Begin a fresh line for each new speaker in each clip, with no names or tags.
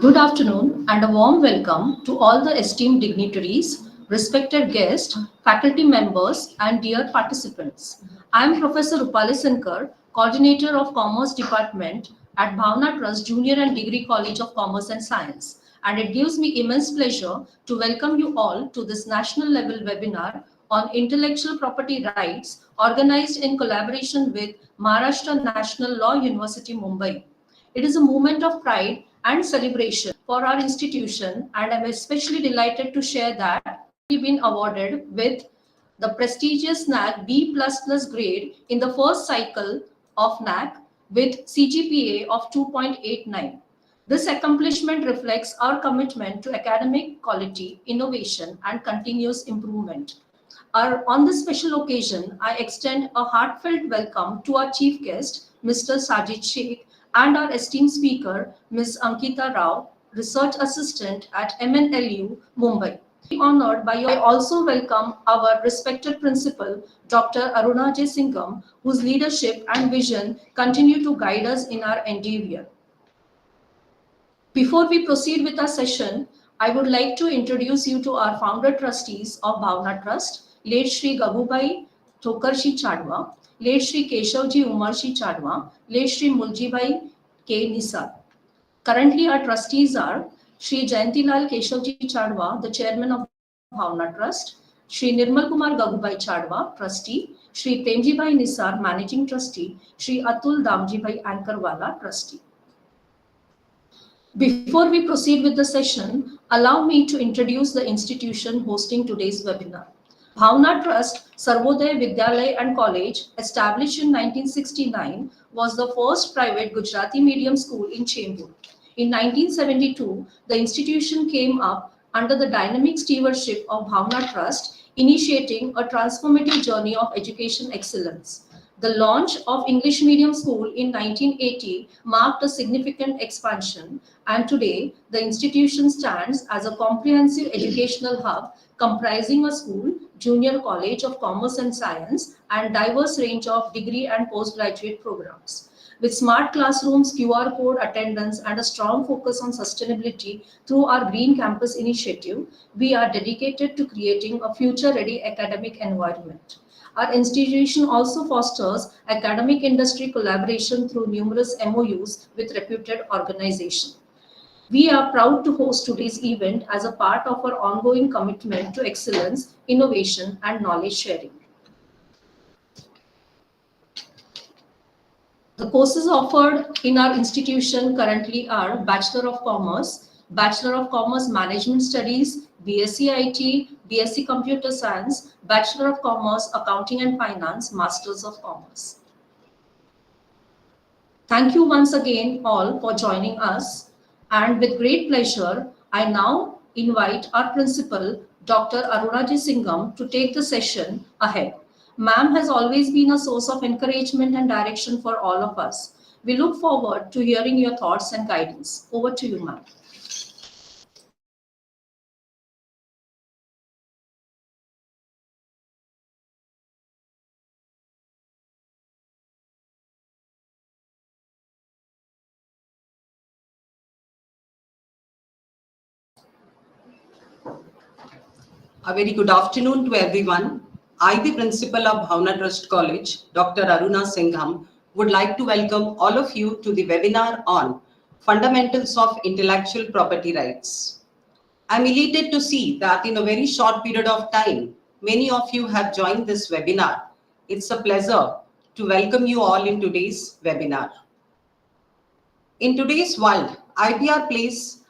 Good afternoon and a warm welcome to all the esteemed dignitaries, respected guests, faculty members, and dear participants. I am Professor Rupali Sankar, Coordinator of Commerce Department at Bhavna Trust Junior and Degree College of Commerce and Science, and it gives me immense pleasure to welcome you all to this national level webinar on intellectual property rights organized in collaboration with Maharashtra National Law University, Mumbai. It is a moment of pride and celebration for our institution, and I'm especially delighted to share that we've been awarded with the prestigious NAC B++ grade in the first cycle of NAC with CGPA of 2.89. This accomplishment reflects our commitment to academic quality, innovation, and continuous improvement. On this special occasion, I extend a heartfelt welcome to our chief guest, Mr. Sajid Sheikh, and our esteemed speaker, Ms. Ankita Rao, Research Assistant at MNLU, Mumbai. Honored by you, I also welcome our respected principal, Dr. Aruna J. Singham, whose leadership and vision continue to guide us in our endeavor. Before we proceed with our session, I would like to introduce you to our founder trustees of Bhavna Trust, late Shri Gagubai Thokarshi Chadwa, late Shri Keshavji Umarshi Chadwa, late Shri Muljibai K. Nisar. Currently, our trustees are Shri Jayantilal Keshavji Chadwa, the chairman of Bhavna Trust, Shri Nirmal Kumar Gagubai Chadwa, trustee, Shri Premjibai Nisar, managing trustee, Shri Atul Damjibai Ankarwala, trustee. Before we proceed with the session, allow me to introduce the institution hosting today's webinar. Bhavna Trust Sarvodaya Vidyalaya and College, established in 1969, was the first private Gujarati medium school in Chembur. In 1972, the institution came up under the dynamic stewardship of Bhavna Trust, initiating a transformative journey of education excellence. The launch of English medium school in 1980 marked a significant expansion, and today the institution stands as a comprehensive educational hub comprising a school, junior college of commerce and science, and diverse range of degree and postgraduate programs. With smart classrooms, QR code attendance, and a strong focus on sustainability through our Green Campus initiative, we are dedicated to creating a future-ready academic environment. Our institution also fosters academic industry collaboration through numerous MOUs with reputed organizations. We are proud to host today's event as a part of our ongoing commitment to excellence, innovation, and knowledge sharing. The courses offered in our institution currently are Bachelor of Commerce Management Studies, BSc IT, BSc Computer Science, Bachelor of Commerce Accounting and Finance, Masters of Commerce. Thank you once again all for joining us, and with great pleasure, I now invite our principal, Dr. Aruna J. Singham, to take the session ahead. Ma'am has always been a source of encouragement and direction for all of us. We look forward to hearing your thoughts and guidance. Over to you, ma'am.
A very good afternoon to everyone. I, the principal of Bhavna Trust College, Dr. Aruna Singham, would like to welcome all of you to the webinar on Fundamentals of Intellectual Property Rights. I'm elated to see that in a very short period of time, many of you have joined this webinar. It's a pleasure to welcome you all in today's webinar. In today's world, IPR plays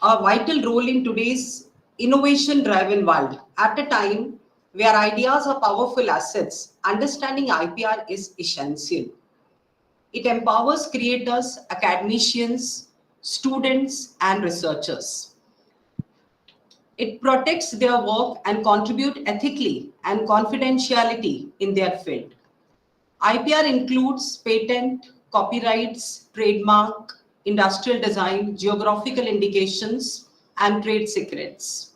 a vital role in today's innovation-driven world. At a time where ideas are powerful assets, understanding IPR is essential. It empowers creators, academicians, students, and researchers. It protects their work and contributes ethically and confidentiality in their field. IPR includes patent, copyrights, trademark, industrial design, geographical indications, and trade secrets.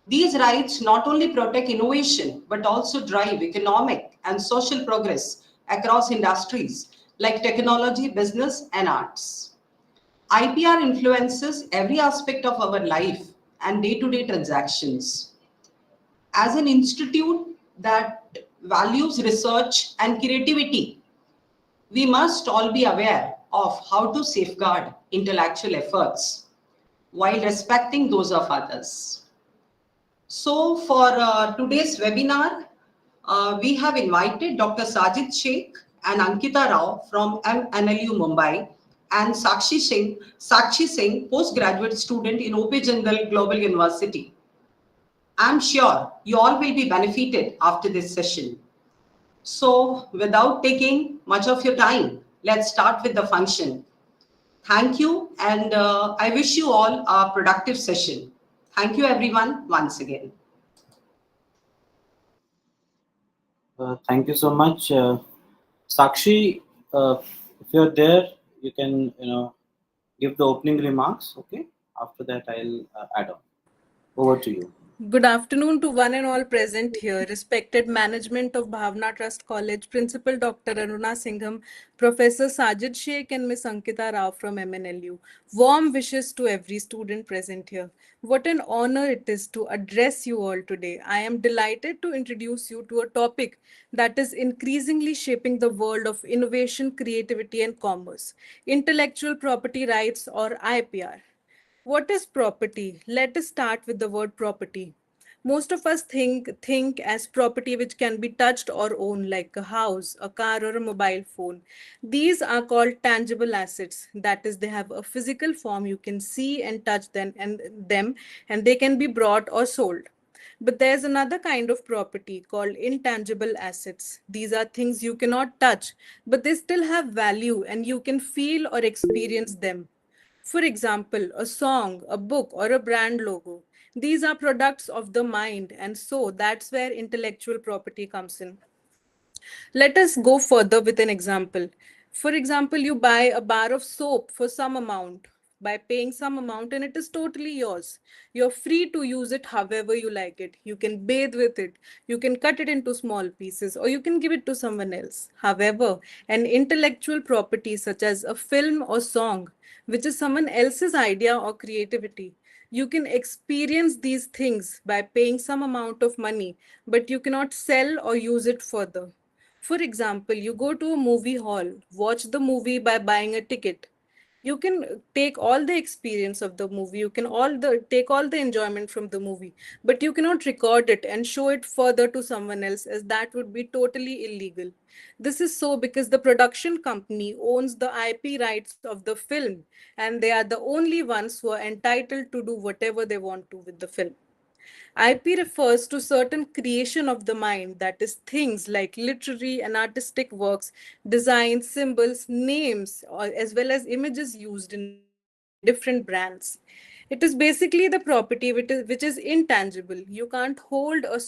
These rights not only protect innovation, but also drive economic and social progress across industries like technology, business, and arts. IPR influences every aspect of our life and day to day transactions. As an institute that values research and creativity, we must all be aware of how to safeguard intellectual efforts while respecting those of others. So, for today's webinar, we have invited Dr. Sajid Sheikh and Ankita Rao from MNLU Mumbai and Sakshi Singh, postgraduate student in OP Jindal Global University. I'm sure you all will be benefited after this session. So, without taking much of your time, let's start with the function. Thank you, and I wish you all a productive session. Thank you, everyone, once again.
Thank you so much, Sakshi. If you're there, you can give the opening remarks. Okay. After that, I'll add on. Over to you.
Good afternoon to one and all present here. Respected management of Bhavna Trust College, Principal Dr. Aruna Singham, Professor Sajid Sheikh and Ms. Ankita Rao from MNLU. Warm wishes to every student present here. What an honor it is to address you all today. I am delighted to introduce you to a topic that is increasingly shaping the world of innovation, creativity and commerce, intellectual property rights or IPR. What is property? Let us start with the word property. Most of us think as property which can be touched or owned, like a house, a car, or a mobile phone. These are called tangible assets. That is, they have a physical form. You can see and touch them, and they can be bought or sold. But there's another kind of property called intangible assets. These are things you cannot touch, but they still have value and you can feel or experience them. For example, a song, a book, or a brand logo. These are products of the mind, and so that's where intellectual property comes in. Let us go further with an example. For example, you buy a bar of soap for some amount by paying some amount, and it is totally yours. You're free to use it however you like it. You can bathe with it, you can cut it into small pieces, or you can give it to someone else. However, an intellectual property such as a film or song, which is someone else's idea or creativity, you can experience these things by paying some amount of money, but you cannot sell or use it further. For example, you go to a movie hall, watch the movie by buying a ticket. You can take all the experience of the movie, you can all the take all the enjoyment from the movie, but you cannot record it and show it further to someone else, as that would be totally illegal. This is so because the production company owns the IP rights of the film, and they are the only ones who are entitled to do whatever they want to with the film. IP refers to certain creation of the mind, that is, things like literary and artistic works, designs, symbols, names, as well as images used in different brands. It is basically the property which is intangible. You can't hold a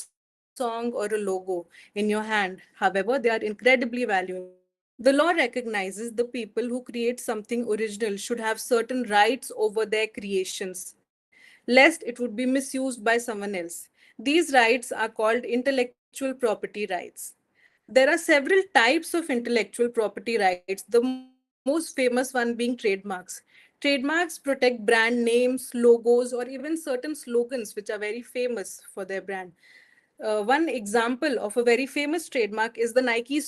song or a logo in your hand. However, they are incredibly valuable. The law recognizes the people who create something original should have certain rights over their creations, lest it would be misused by someone else. These rights are called intellectual property rights. There are several types of intellectual property rights, the most famous one being trademarks. Trademarks protect brand names, logos, or even certain slogans which are very famous for their brand. One example of a very famous trademark is the Nike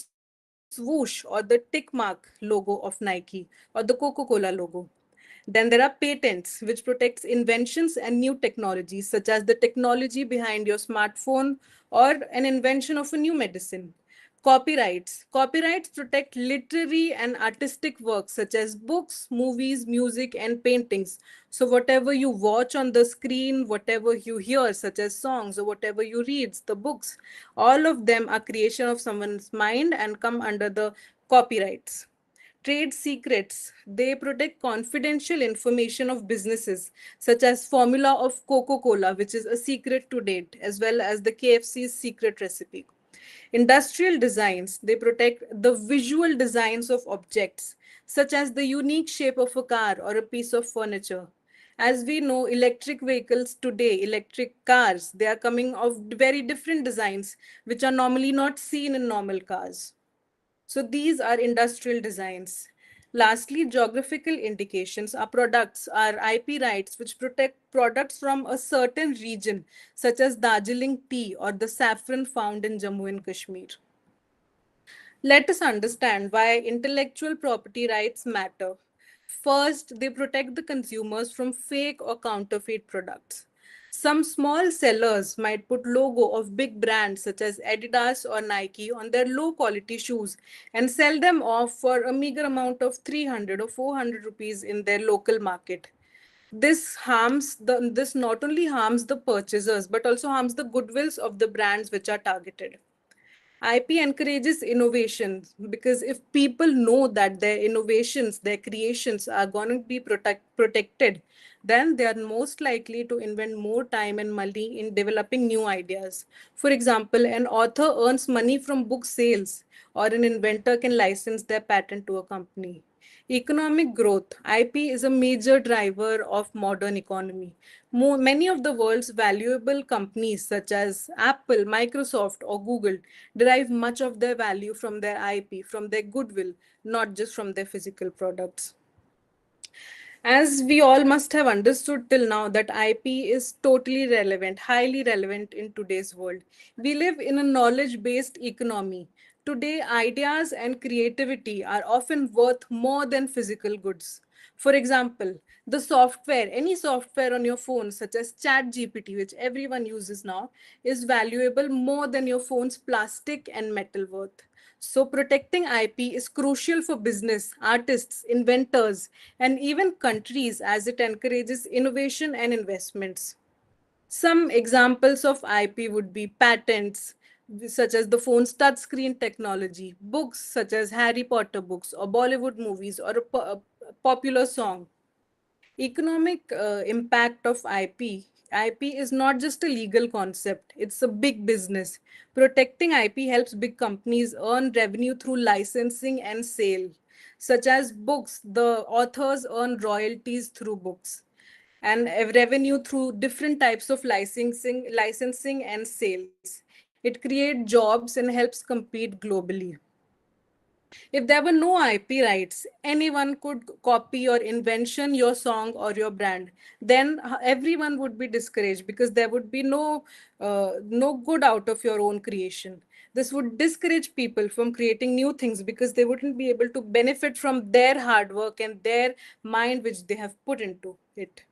swoosh or the tick mark logo of Nike or the Coca-Cola logo. Then there are patents, which protects inventions and new technologies, such as the technology behind your smartphone or an invention of a new medicine. Copyrights protect literary and artistic works such as books, movies, music, and paintings. So whatever you watch on the screen, whatever you hear, such as songs, or whatever you read, the books, all of them are creation of someone's mind and come under the copyrights. Trade secrets. They protect confidential information of businesses, such as formula of Coca-Cola, which is a secret to date, as well as the KFC's secret recipe. Industrial designs. They protect the visual designs of objects, such as the unique shape of a car or a piece of furniture. As we know, electric vehicles today, electric cars, they are coming of very different designs, which are normally not seen in normal cars. So these are industrial designs. Lastly, geographical indications are IP rights which protect products from a certain region, such as Darjeeling tea or the saffron found in Jammu and Kashmir. Let us understand why intellectual property rights matter. First, they protect the consumers from fake or counterfeit products. Some small sellers might put logo of big brands such as Adidas or Nike on their low quality shoes and sell them off for a meager amount of 300 or 400 rupees in their local market. This not only harms the purchasers but also harms the goodwills of the brands which are targeted. IP encourages innovation because if people know that their innovations, their creations are going to be protected, then they are most likely to invent more time and money in developing new ideas. For example, an author earns money from book sales, or an inventor can license their patent to a company. Economic growth. IP is a major driver of modern economy. Many of the world's valuable companies such as Apple, Microsoft or Google derive much of their value from their IP, from their goodwill, not just from their physical products. As we all must have understood till now that IP is totally relevant, highly relevant in today's world. We live in a knowledge-based economy. Today, ideas and creativity are often worth more than physical goods. For example, the software, any software on your phone, such as ChatGPT, which everyone uses now, is valuable more than your phone's plastic and metal worth. So, protecting IP is crucial for business, artists, inventors, and even countries as it encourages innovation and investments. Some examples of IP would be patents, such as the phone's touchscreen technology, books such as Harry Potter books, or Bollywood movies, or a popular song. Economic impact of IP. IP is not just a legal concept, it's a big business. Protecting IP helps big companies earn revenue through licensing and sale. Such as books, the authors earn royalties through books and revenue through different types of licensing and sales. It creates jobs and helps compete globally. If there were no IP rights, anyone could copy your invention, your song, or your brand. Then everyone would be discouraged because there would be no good out of your own creation. This would discourage people from creating new things because they wouldn't be able to benefit from their hard work and their mind which they have put into it.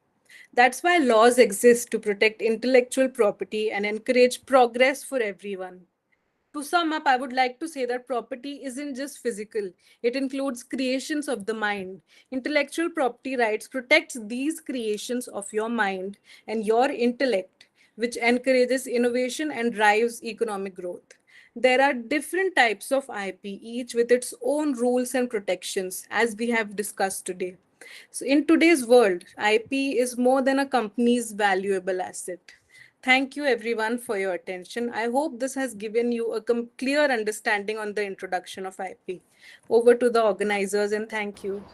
That's why laws exist to protect intellectual property and encourage progress for everyone. To sum up, I would like to say that property isn't just physical, it includes creations of the mind. Intellectual property rights protects these creations of your mind and your intellect, which encourages innovation and drives economic growth. There are different types of IP, each with its own rules and protections, as we have discussed today. So, in today's world, IP is more than a company's valuable asset. Thank you everyone for your attention. I hope this has given you a clear understanding on the introduction of IP. Over to the organizers and thank you.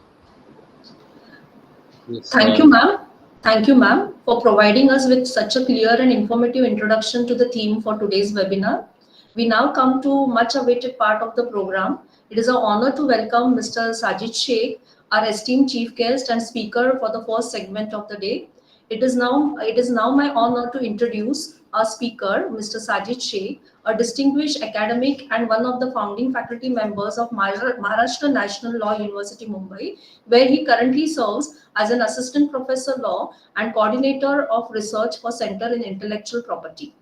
Yes,
Thank you, ma'am. Thank you, ma'am, for providing us with such a clear and informative introduction to the theme for today's webinar. We now come to much awaited part of the program. It is an honor to welcome Mr. Sajid Sheikh, our esteemed chief guest and speaker for the first segment of the day. It is now my honor to introduce our speaker, Mr. Sajid Sheikh, a distinguished academic and one of the founding faculty members of Maharashtra National Law University, Mumbai, where he currently serves as an assistant professor law and coordinator of research for Center in Intellectual Property.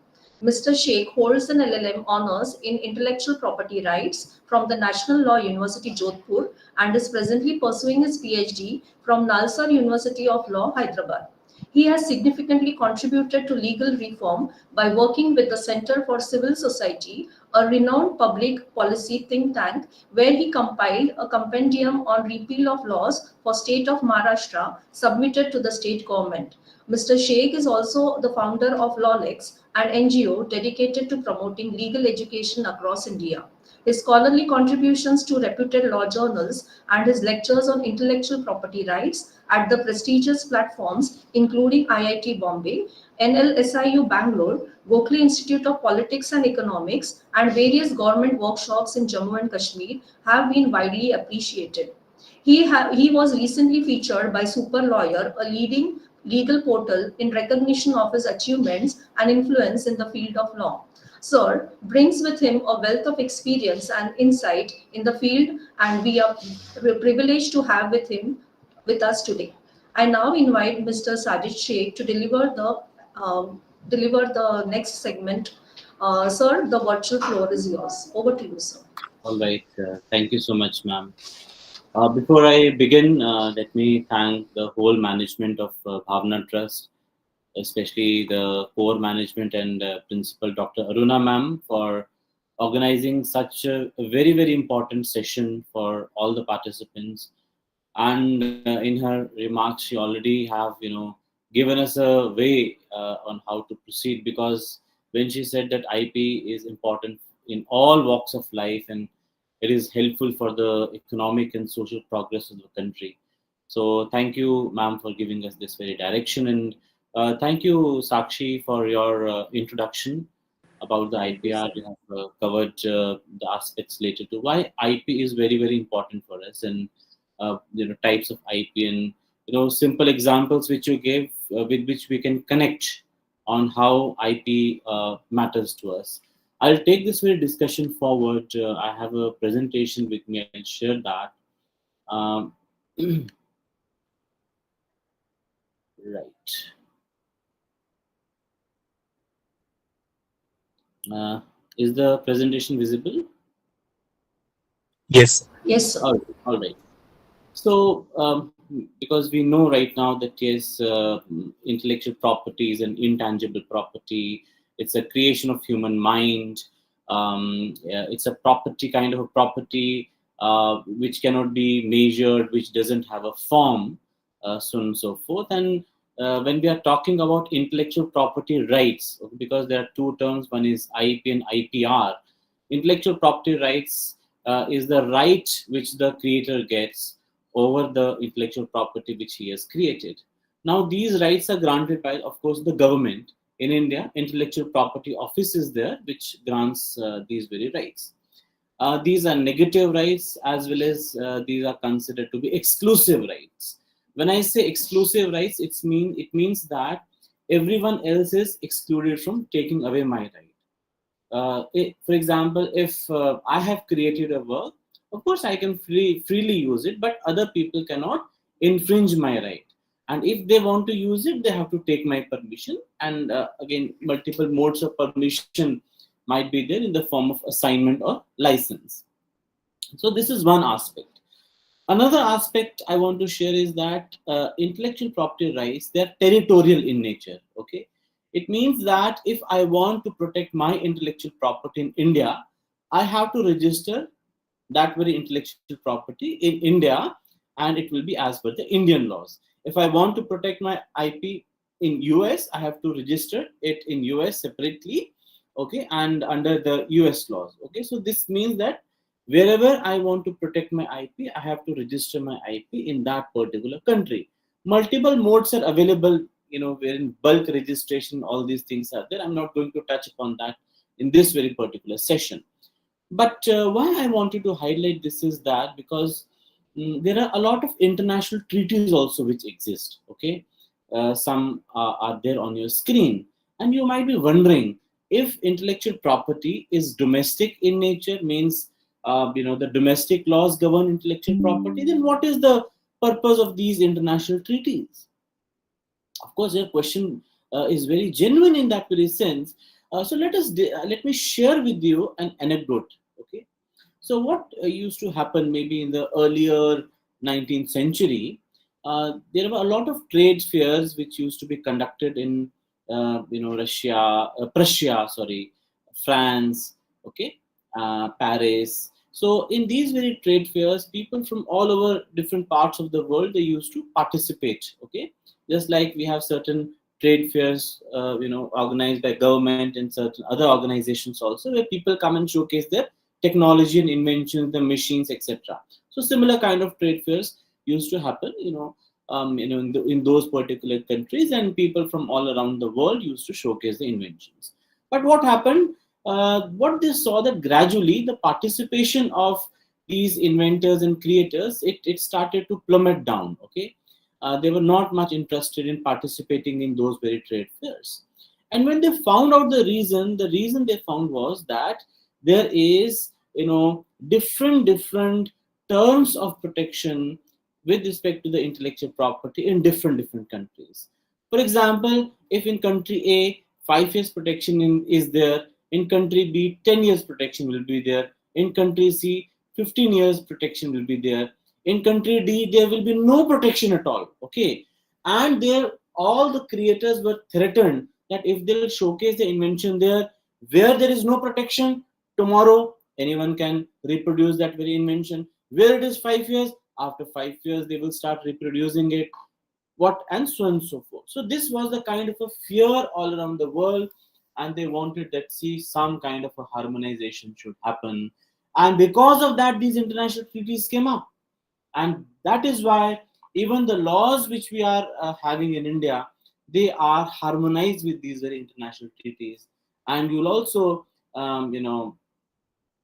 Mr. Sheikh holds an LLM honors in intellectual property rights from the National Law University, Jodhpur, and is presently pursuing his PhD from Nalsar University of Law, Hyderabad. He has significantly contributed to legal reform by working with the Center for Civil Society, a renowned public policy think tank, where he compiled a compendium on repeal of laws for state of Maharashtra submitted to the state government. Mr. Sheikh is also the founder of Lawlex, an NGO dedicated to promoting legal education across India. His scholarly contributions to reputed law journals and his lectures on intellectual property rights at the prestigious platforms including IIT Bombay, NLSIU Bangalore, Gokhale Institute of Politics and Economics, and various government workshops in Jammu and Kashmir have been widely appreciated. He was recently featured by Super Lawyer, a leading legal portal, in recognition of his achievements and influence in the field of law. Sir brings with him a wealth of experience and insight in the field, and we are privileged to have with us today. I now invite Mr. Sajid Sheikh to deliver the next segment. Sir, the virtual floor is yours. Over to you, sir.
All right. Thank you so much, ma'am. Before I begin, let me thank the whole management of Bhavna Trust, especially the core management and principal Dr. Aruna ma'am, for organizing such a very, very important session for all the participants. And in her remarks, she already have given us a way on how to proceed, because when she said that IP is important in all walks of life, and it is helpful for the economic and social progress of the country. So thank you, ma'am, for giving us this very direction. And thank you, Sakshi, for your introduction about the
Thank you,
IPR.
sir.
You have covered the aspects related to why IP is very, very important for us, and types of IP, and simple examples which you gave, with which we can connect on how IP matters to us. I'll take this very discussion forward. I have a presentation with me. I'll share that. Um, right. Uh, is the presentation visible?
Yes.
Yes, sir.
All right. So, because we know right now that yes, intellectual property is an intangible property. It's a creation of human mind. Yeah, it's a property, kind of a property, which cannot be measured, which doesn't have a form, so on and so forth. And when we are talking about intellectual property rights, because there are two terms, one is IP and IPR. Intellectual property rights is the right which the creator gets over the intellectual property which he has created. Now, these rights are granted by, of course, the government. In India, intellectual property office is there which grants these very rights. These are negative rights, as well as these are considered to be exclusive rights. When I say exclusive rights, it means that everyone else is excluded from taking away my right. For example, if I have created a work, of course I can freely use it, but other people cannot infringe my right. And if they want to use it, they have to take my permission. And again, multiple modes of permission might be there in the form of assignment or license. So this is one aspect. Another aspect I want to share is that intellectual property rights, they're territorial in nature. Okay, it means that if I want to protect my intellectual property in India, I have to register that very intellectual property in India, and it will be as per the Indian laws. If I want to protect my IP in US, I have to register it in US separately, okay, and under the US laws. Okay, so this means that wherever I want to protect my IP, I have to register my IP in that particular country. Multiple modes are available, wherein bulk registration, all these things are there. I'm not going to touch upon that in this very particular session. But why I wanted to highlight this is that because there are a lot of international treaties also which exist. Okay, some are there on your screen, and you might be wondering, if intellectual property is domestic in nature, means the domestic laws govern intellectual property, then what is the purpose of these international treaties? Of course, your question is very genuine in that very sense. So let me share with you an anecdote. Okay, so what used to happen maybe in the earlier 19th century, there were a lot of trade fairs which used to be conducted in Prussia, sorry, France, okay, Paris. So in these very trade fairs, people from all over different parts of the world, they used to participate. Okay, just like we have certain trade fairs, organized by government and certain other organizations also, where people come and showcase their technology and inventions, the machines, etc. So similar kind of trade fairs used to happen, in those particular countries, and people from all around the world used to showcase the inventions. But what happened? What they saw, that gradually the participation of these inventors and creators, it started to plummet down. Okay, they were not much interested in participating in those very trade fairs. And when they found out the reason they found was that there is, different terms of protection with respect to the intellectual property in different countries. For example, if in country A 5 years protection is there, in country B 10 years protection will be there, in country C 15 years protection will be there, in country D there will be no protection at all. Okay, and there all the creators were threatened that if they'll showcase the invention there where there is no protection, tomorrow anyone can reproduce that very invention. Where it is 5 years, after 5 years they will start reproducing it, what, and so on and so forth. So this was the kind of a fear all around the world, and they wanted that see some kind of a harmonization should happen. And because of that, these international treaties came up. And that is why even the laws which we are having in India, they are harmonized with these very international treaties. And you'll also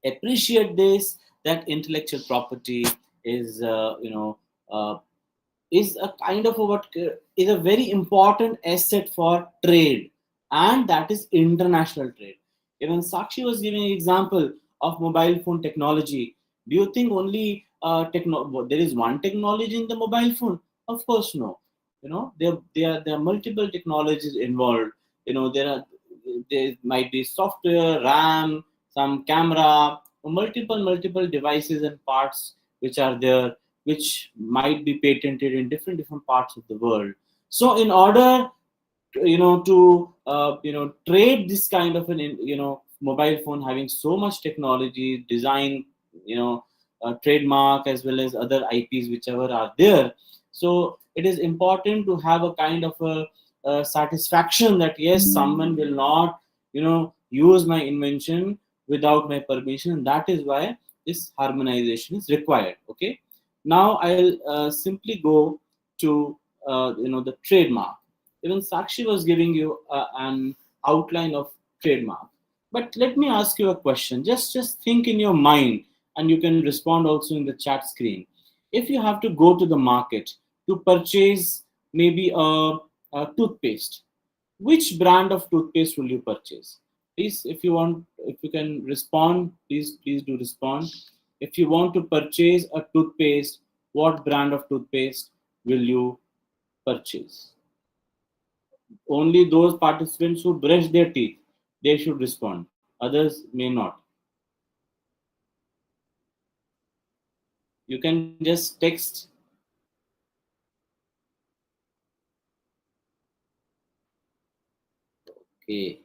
appreciate this, that intellectual property is uh, is a kind of a what is a very important asset for trade, and that is international trade. Even Sakshi was giving an example of mobile phone technology. Do you think only there is one technology in the mobile phone? Of course no. There are multiple technologies involved. There might be software, RAM, some camera, multiple devices and parts which are there, which might be patented in different parts of the world. So in order to trade this kind of an mobile phone having so much technology design, trademark as well as other IPs whichever are there, so it is important to have a kind of a satisfaction that yes, someone will not use my invention without my permission, and that is why this harmonization is required. Okay, now I'll simply go to the trademark. Even Sakshi was giving you an outline of trademark. But let me ask you a question. Just think in your mind, and you can respond also in the chat screen. If you have to go to the market to purchase maybe a toothpaste, which brand of toothpaste will you purchase? Please, if you can respond, please do respond. If you want to purchase a toothpaste, what brand of toothpaste will you purchase? Only those participants who brush their teeth, they should respond. Others may not. You can just text. Okay.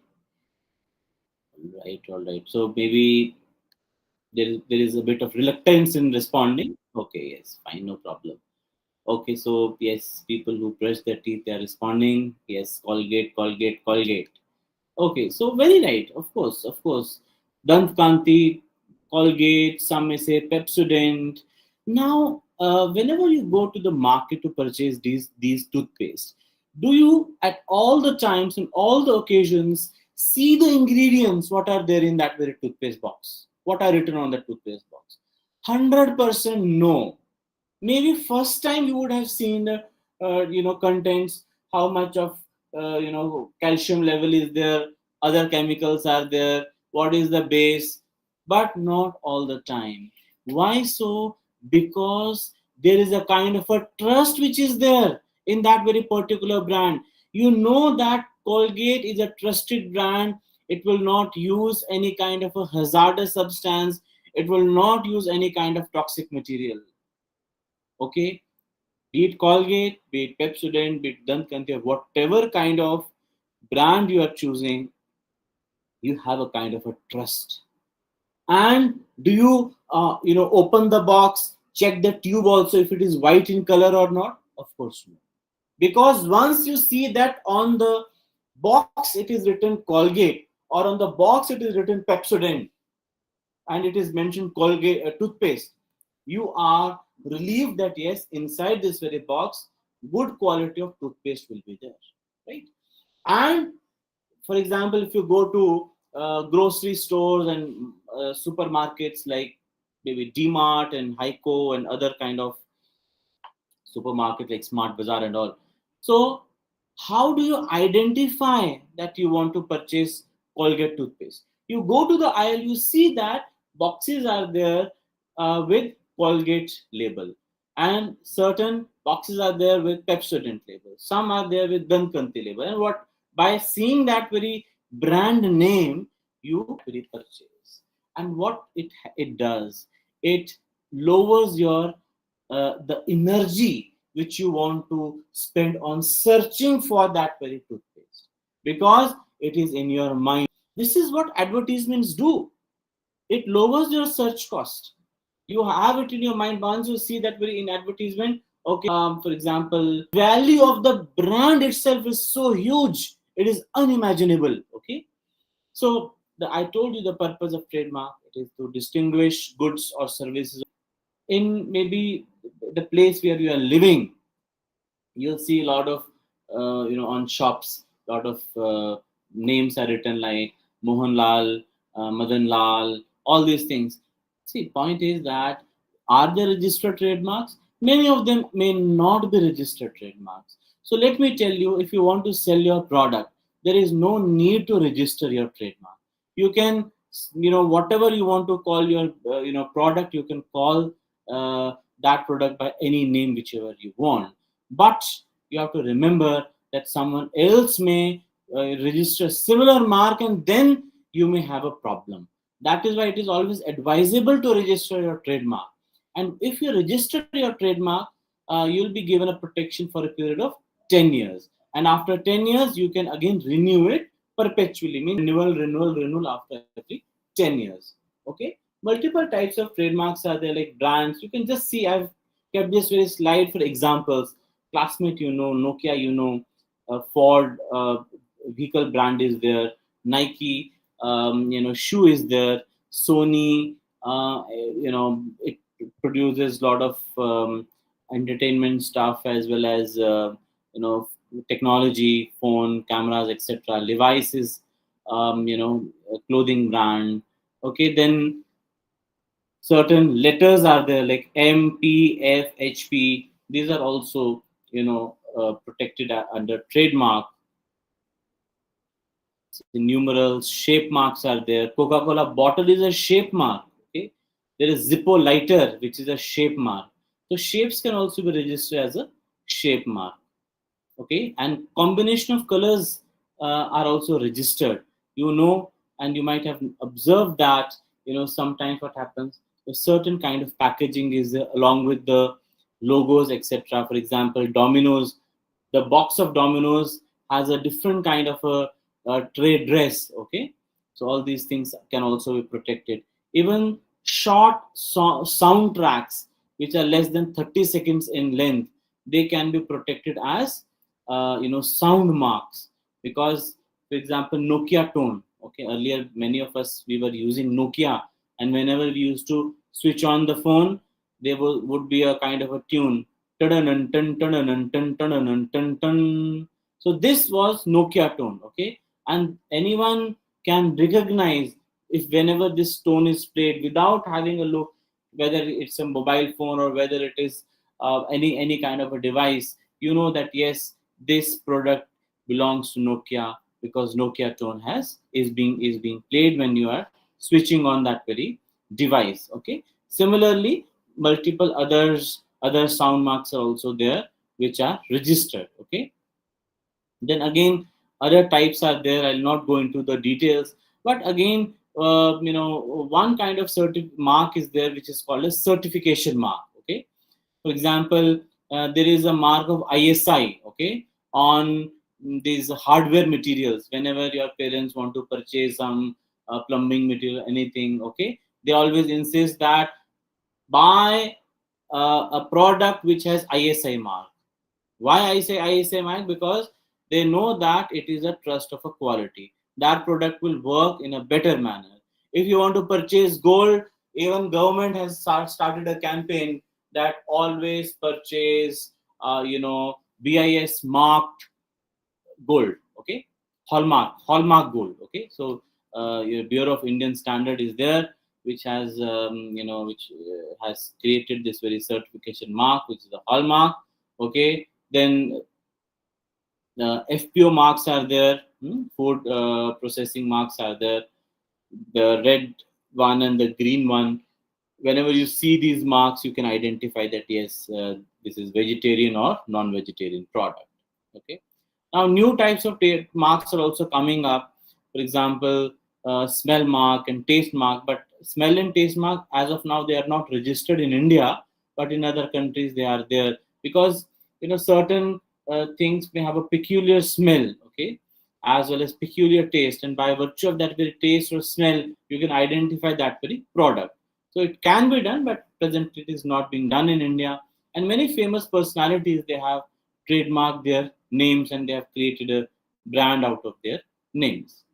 All right. So maybe there is a bit of reluctance in responding. Okay, yes, fine, no problem. Okay, so yes, people who brush their teeth, they are responding. Yes, Colgate, Colgate, Colgate. Okay, so very right, of course. Dant Kanti, Colgate, some may say Pepsodent. Now, whenever you go to the market to purchase these toothpaste, do you at all the times and all the occasions see the ingredients? What are there in that very toothpaste box? What are written on the toothpaste box? 100% no. Maybe first time you would have seen the contents, how much of calcium level is there, other chemicals are there, what is the base, but not all the time. Why so? Because there is a kind of a trust which is there in that very particular brand. You know that Colgate is a trusted brand. It will not use any kind of a hazardous substance. It will not use any kind of toxic material. Okay, be it Colgate, be it Pepsodent, be it Dant Kanti, whatever kind of brand you are choosing, you have a kind of a trust. And do you open the box, check the tube also if it is white in color or not? Of course no, because once you see that on the box it is written Colgate, or on the box it is written Pepsodent, and it is mentioned Colgate toothpaste, you are relieved that yes, inside this very box, good quality of toothpaste will be there, right? And for example, if you go to grocery stores and supermarkets like maybe DMart and Heiko and other kind of supermarket like Smart Bazaar and all. So, how do you identify that you want to purchase Colgate toothpaste? You go to the aisle, you see that boxes are there with Colgate label, and certain boxes are there with Pepsodent label. Some are there with Dankanti label. And what by seeing that very brand name, you very purchase. And what it does, it lowers your the energy which you want to spend on searching for that very toothpaste, because it is in your mind. This is what advertisements do. It lowers your search cost. You have it in your mind once you see that very in advertisement. Okay, for example, value of the brand itself is so huge, it is unimaginable. Okay, so I told you the purpose of trademark. It is to distinguish goods or services in maybe the place where you are living. You'll see a lot of on shops, a lot of names are written like Mohanlal, Madan Lal, all these things. See, point is that are they registered trademarks? Many of them may not be registered trademarks. So let me tell you, if you want to sell your product, there is no need to register your trademark. You can, whatever you want to call your product, you can call that product by any name whichever you want. But you have to remember that someone else may register similar mark, and then you may have a problem. That is why it is always advisable to register your trademark. And if you register your trademark, you'll be given a protection for a period of 10 years. And after 10 years, you can again renew it perpetually, means renewal after every 10 years. Okay. Multiple types of trademarks are there, like brands. You can just see, I've kept this very slide for examples. Classmate, Nokia, Ford vehicle brand is there, Nike, shoe is there, Sony, it produces a lot of entertainment stuff as well as technology, phone, cameras, etc. Levi's is a clothing brand. Okay, then certain letters are there like M, P, F, HP. These are also protected under trademark. The numerals, shape marks are there. Coca-Cola bottle is a shape mark. Okay, there is Zippo lighter, which is a shape mark. So shapes can also be registered as a shape mark. Okay, and combination of colors are also registered. And you might have observed that sometimes what happens, a certain kind of packaging is along with the logos, etc. For example, Domino's, the box of Domino's has a different kind of a trade dress. Okay, so all these things can also be protected. Even short soundtracks which are less than 30 seconds in length, they can be protected as sound marks. Because for example, Nokia tone. Okay, earlier many of us, we were using Nokia, and whenever we used to switch on the phone, there would be a kind of a tune. Tun tun tun tun tun tun tun. So this was Nokia tone. Okay, and anyone can recognize if whenever this tone is played without having a look, whether it's a mobile phone or whether it is any kind of a device, that yes, this product belongs to Nokia, because Nokia tone is being played when you are switching on that very device. Okay, similarly, multiple other sound marks are also there which are registered. Okay, then again, other types are there. I'll not go into the details, but again, one kind of mark is there which is called a certification mark. Okay, for example, there is a mark of ISI. Okay, on these hardware materials. Whenever your parents want to purchase some plumbing material, anything, okay, they always insist that buy a product which has ISI mark. Why I say ISI mark? Because they know that it is a trust of a quality. That product will work in a better manner. If you want to purchase gold, even government has started a campaign that always purchase, BIS marked gold. Okay, hallmark gold. Okay, so your Bureau of Indian Standard is there. which has which has created this very certification mark, which is a hallmark. Okay, then FPO marks are there, food processing marks are there, the red one and the green one. Whenever you see these marks, you can identify that yes, this is vegetarian or non-vegetarian product. Okay. Now, new types of marks are also coming up. For example, smell mark and taste mark. But smell and taste mark, as of now, they are not registered in India, but in other countries they are there, because certain things may have a peculiar smell. Okay, as well as peculiar taste, and by virtue of that very taste or smell, you can identify that very product. So it can be done, but presently it is not being done in India. And many famous personalities, they have trademarked their names and they have created a brand out of their names.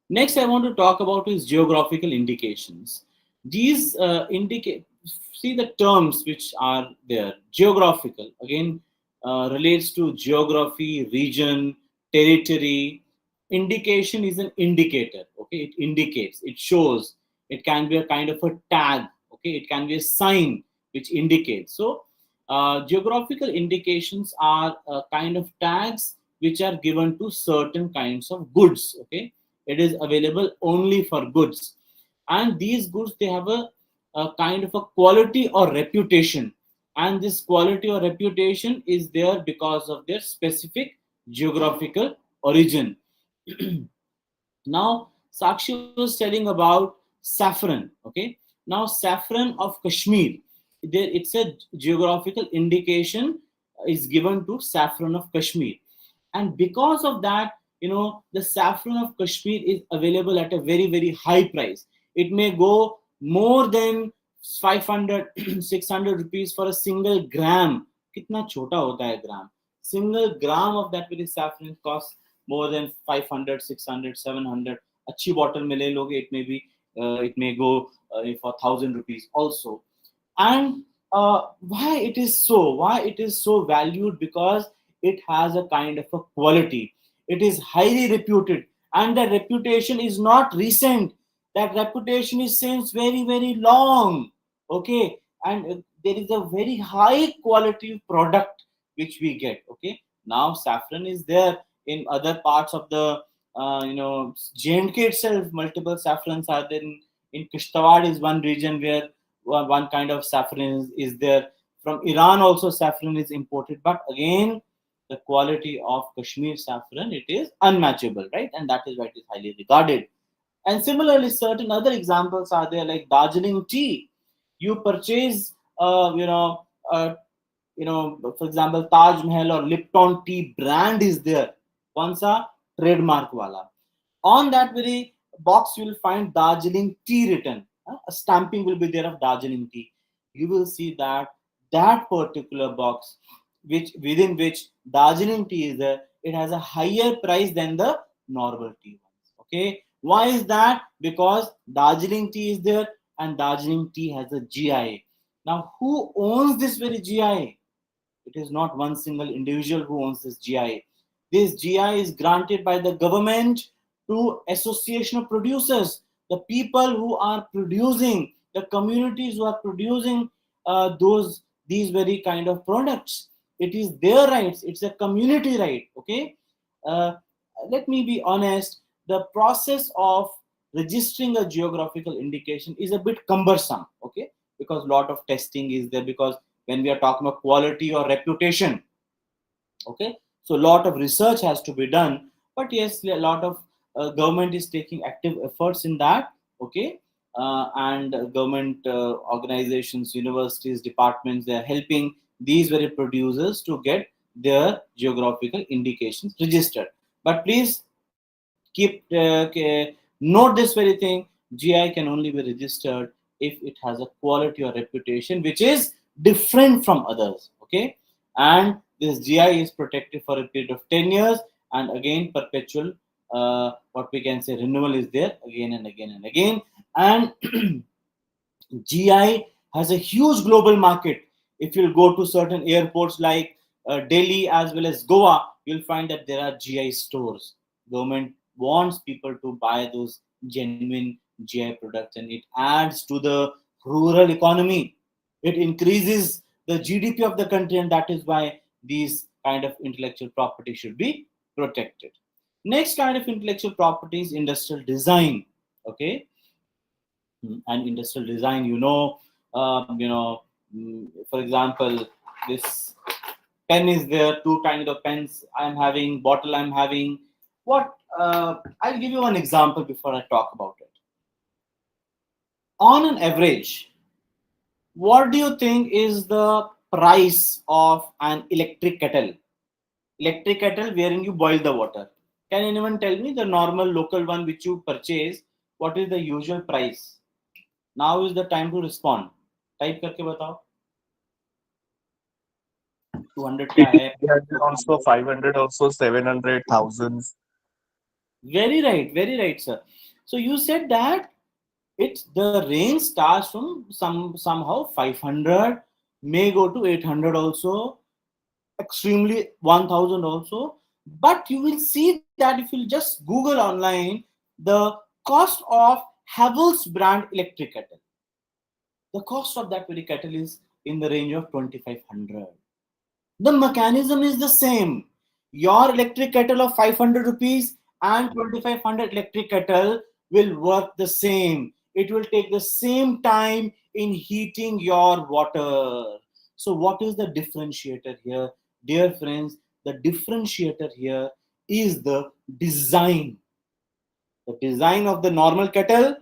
Next, I want to talk about is geographical indications. These indicate, see the terms which are there. Geographical, again, relates to geography, region, territory. Indication is an indicator. Okay, it indicates, it shows. It can be a kind of a tag. Okay, it can be a sign which indicates. So, geographical indications are kind of tags which are given to certain kinds of goods. Okay, it is available only for goods, and these goods, they have a kind of a quality or reputation, and this quality or reputation is there because of their specific geographical origin. Now, Sakshi was telling about saffron. Okay, now saffron of Kashmir, there it's a geographical indication is given to saffron of Kashmir, and because of that, the saffron of Kashmir is available at a very very high price. It may go more than 500 600 rupees for a single gram. Kitna chota hota hai gram? Single gram of that very saffron costs more than 500 600 700. Achhi bottle mein le loge, it may go for 1000 rupees also. And why it is so valued? Because it has a kind of a quality. It is highly reputed, and the reputation is not recent. That reputation is since very very long. Okay, and there is a very high quality product which we get. Okay, now saffron is there in other parts of the J&K itself. Multiple saffrons are there. In Kishtawad is one region where one kind of saffron is there. From Iran also saffron is imported, but again the quality of Kashmir saffron, it is unmatchable, right? And that is why it is highly regarded. And similarly, certain other examples are there, like Darjeeling tea. You purchase, for example, Taj Mahal or Lipton tea brand is there. Once trademark wala. On that very box, you will find Darjeeling tea written. A stamping will be there of Darjeeling tea. You will see that particular box, within which Darjeeling tea is there, it has a higher price than the normal tea ones. Okay, why is that? Because Darjeeling tea is there, and Darjeeling tea has a GI. Now, who owns this very GI? It is not one single individual who owns this GI. This GI is granted by the government to association of producers, the people who are producing, the communities who are producing these very kind of products. It is their rights. It's a community right. Okay, uh, let me be honest. The process of registering a geographical indication is a bit cumbersome. Okay, because a lot of testing is there, because when we are talking about quality or reputation, okay, so a lot of research has to be done. But yes, a lot of government is taking active efforts in that. Okay, and government organizations, universities, departments, they are helping these very producers to get their geographical indications registered. But please note this very thing: GI can only be registered if it has a quality or reputation which is different from others. Okay, and this GI is protected for a period of 10 years, and again perpetual what we can say renewal is there again and again and again. And GI has a huge global market. If you'll go to certain airports like Delhi as well as Goa, you'll find that there are GI stores. Government wants people to buy those genuine GI products, and it adds to the rural economy. It increases the GDP of the country, and that is why these kind of intellectual property should be protected. Next kind of intellectual property is industrial design. Okay, and industrial design, for example, this pen is there, two kind of pens I'm having, bottle I'm having. What I'll give you one example before I talk about it. On an average, what do you think is the price of an electric kettle? Electric kettle wherein you boil the water. Can anyone tell me the normal local one which you purchase? What is the usual price? Now is the time to respond. Type करके बताओ. 200 का है.
300 also, 500 also, 700, thousands.
Very right, sir. So you said that the range starts from somehow 500, may go to 800 also, extremely 1000 also. But you will see that if you just Google online the cost of Havells brand electric kettle, the cost of that very kettle is in the range of 2500. The mechanism is the same. Your electric kettle of 500 rupees and 2500 electric kettle will work the same. It will take the same time in heating your water. So what is the differentiator here? Dear friends, the differentiator here is the design. The design of the normal kettle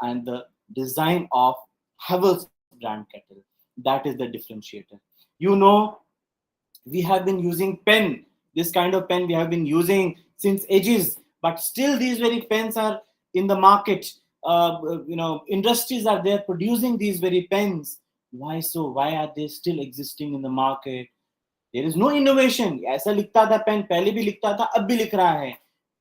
and the design of Havells brand kettle. That is the differentiator. You know, we have been using pen. This kind of pen we have been using since ages, but still these very pens are in the market. Industries are there producing these very pens. Why so? Why are they still existing in the market? There is no innovation. ऐसा लिखता था pen, पहले भी लिखता था, अब भी लिख रहा है.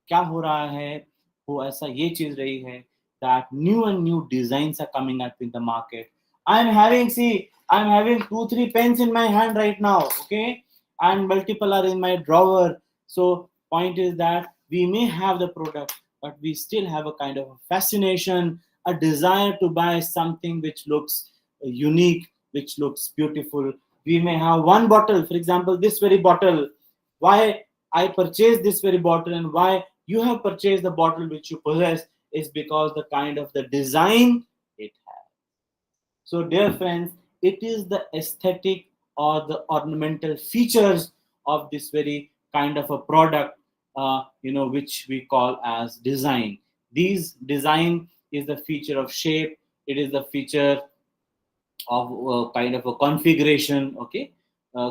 क्या हो रहा है? वो ऐसा ये चीज रही है that new and new designs are coming up in the market. I'm having 2-3 pens in my hand right now, okay, and multiple are in my drawer. So point is that we may have the product, but we still have a kind of a fascination, a desire to buy something which looks unique, which looks beautiful. We may have one bottle, for example, this very bottle. Why I purchased this very bottle and why you have purchased the bottle which you possess is because the kind of the design it has. So, dear friends, it is the aesthetic or the ornamental features of this very kind of a product, which we call as design. These design is the feature of shape. It is the feature of kind of a configuration. Okay,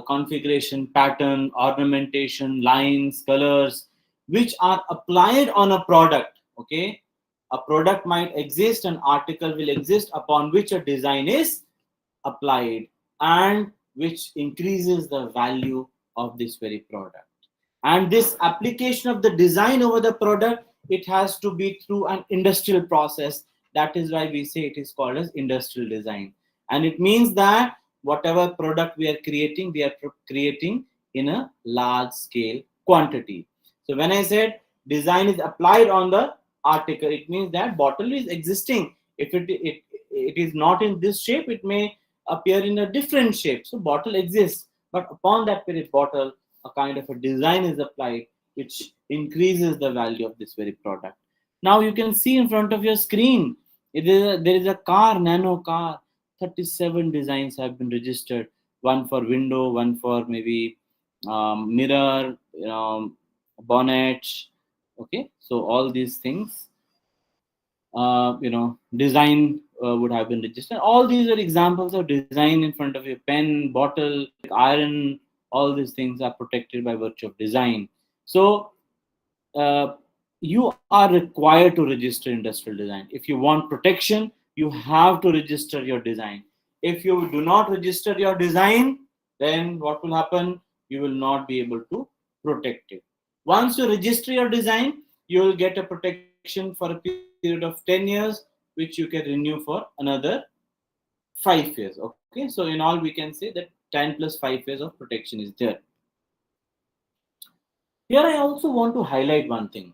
configuration, pattern, ornamentation, lines, colors, which are applied on a product. Okay, a product might exist, an article will exist upon which a design is applied and which increases the value of this very product. And this application of the design over the product, it has to be through an industrial process. That is why we say it is called as industrial design. And it means that whatever product we are creating in a large scale quantity. So when I said design is applied on the article, it means that bottle is existing. If it is not in this shape, it may appear in a different shape. So bottle exists, but upon that very bottle, a kind of a design is applied which increases the value of this very product. Now you can see in front of your screen, there is a car, nano car. 37 designs have been registered. One for window, one for maybe mirror, bonnet. Okay, so all these things, design would have been registered. All these are examples of design in front of your pen, bottle, iron. All these things are protected by virtue of design. So you are required to register industrial design. If you want protection, you have to register your design. If you do not register your design, then what will happen? You will not be able to protect it. Once you register your design, you will get a protection for a period of 10 years, which you can renew for another 5 years. Okay, so in all, we can say that 10 plus 5 years of protection is there. Here, I also want to highlight one thing.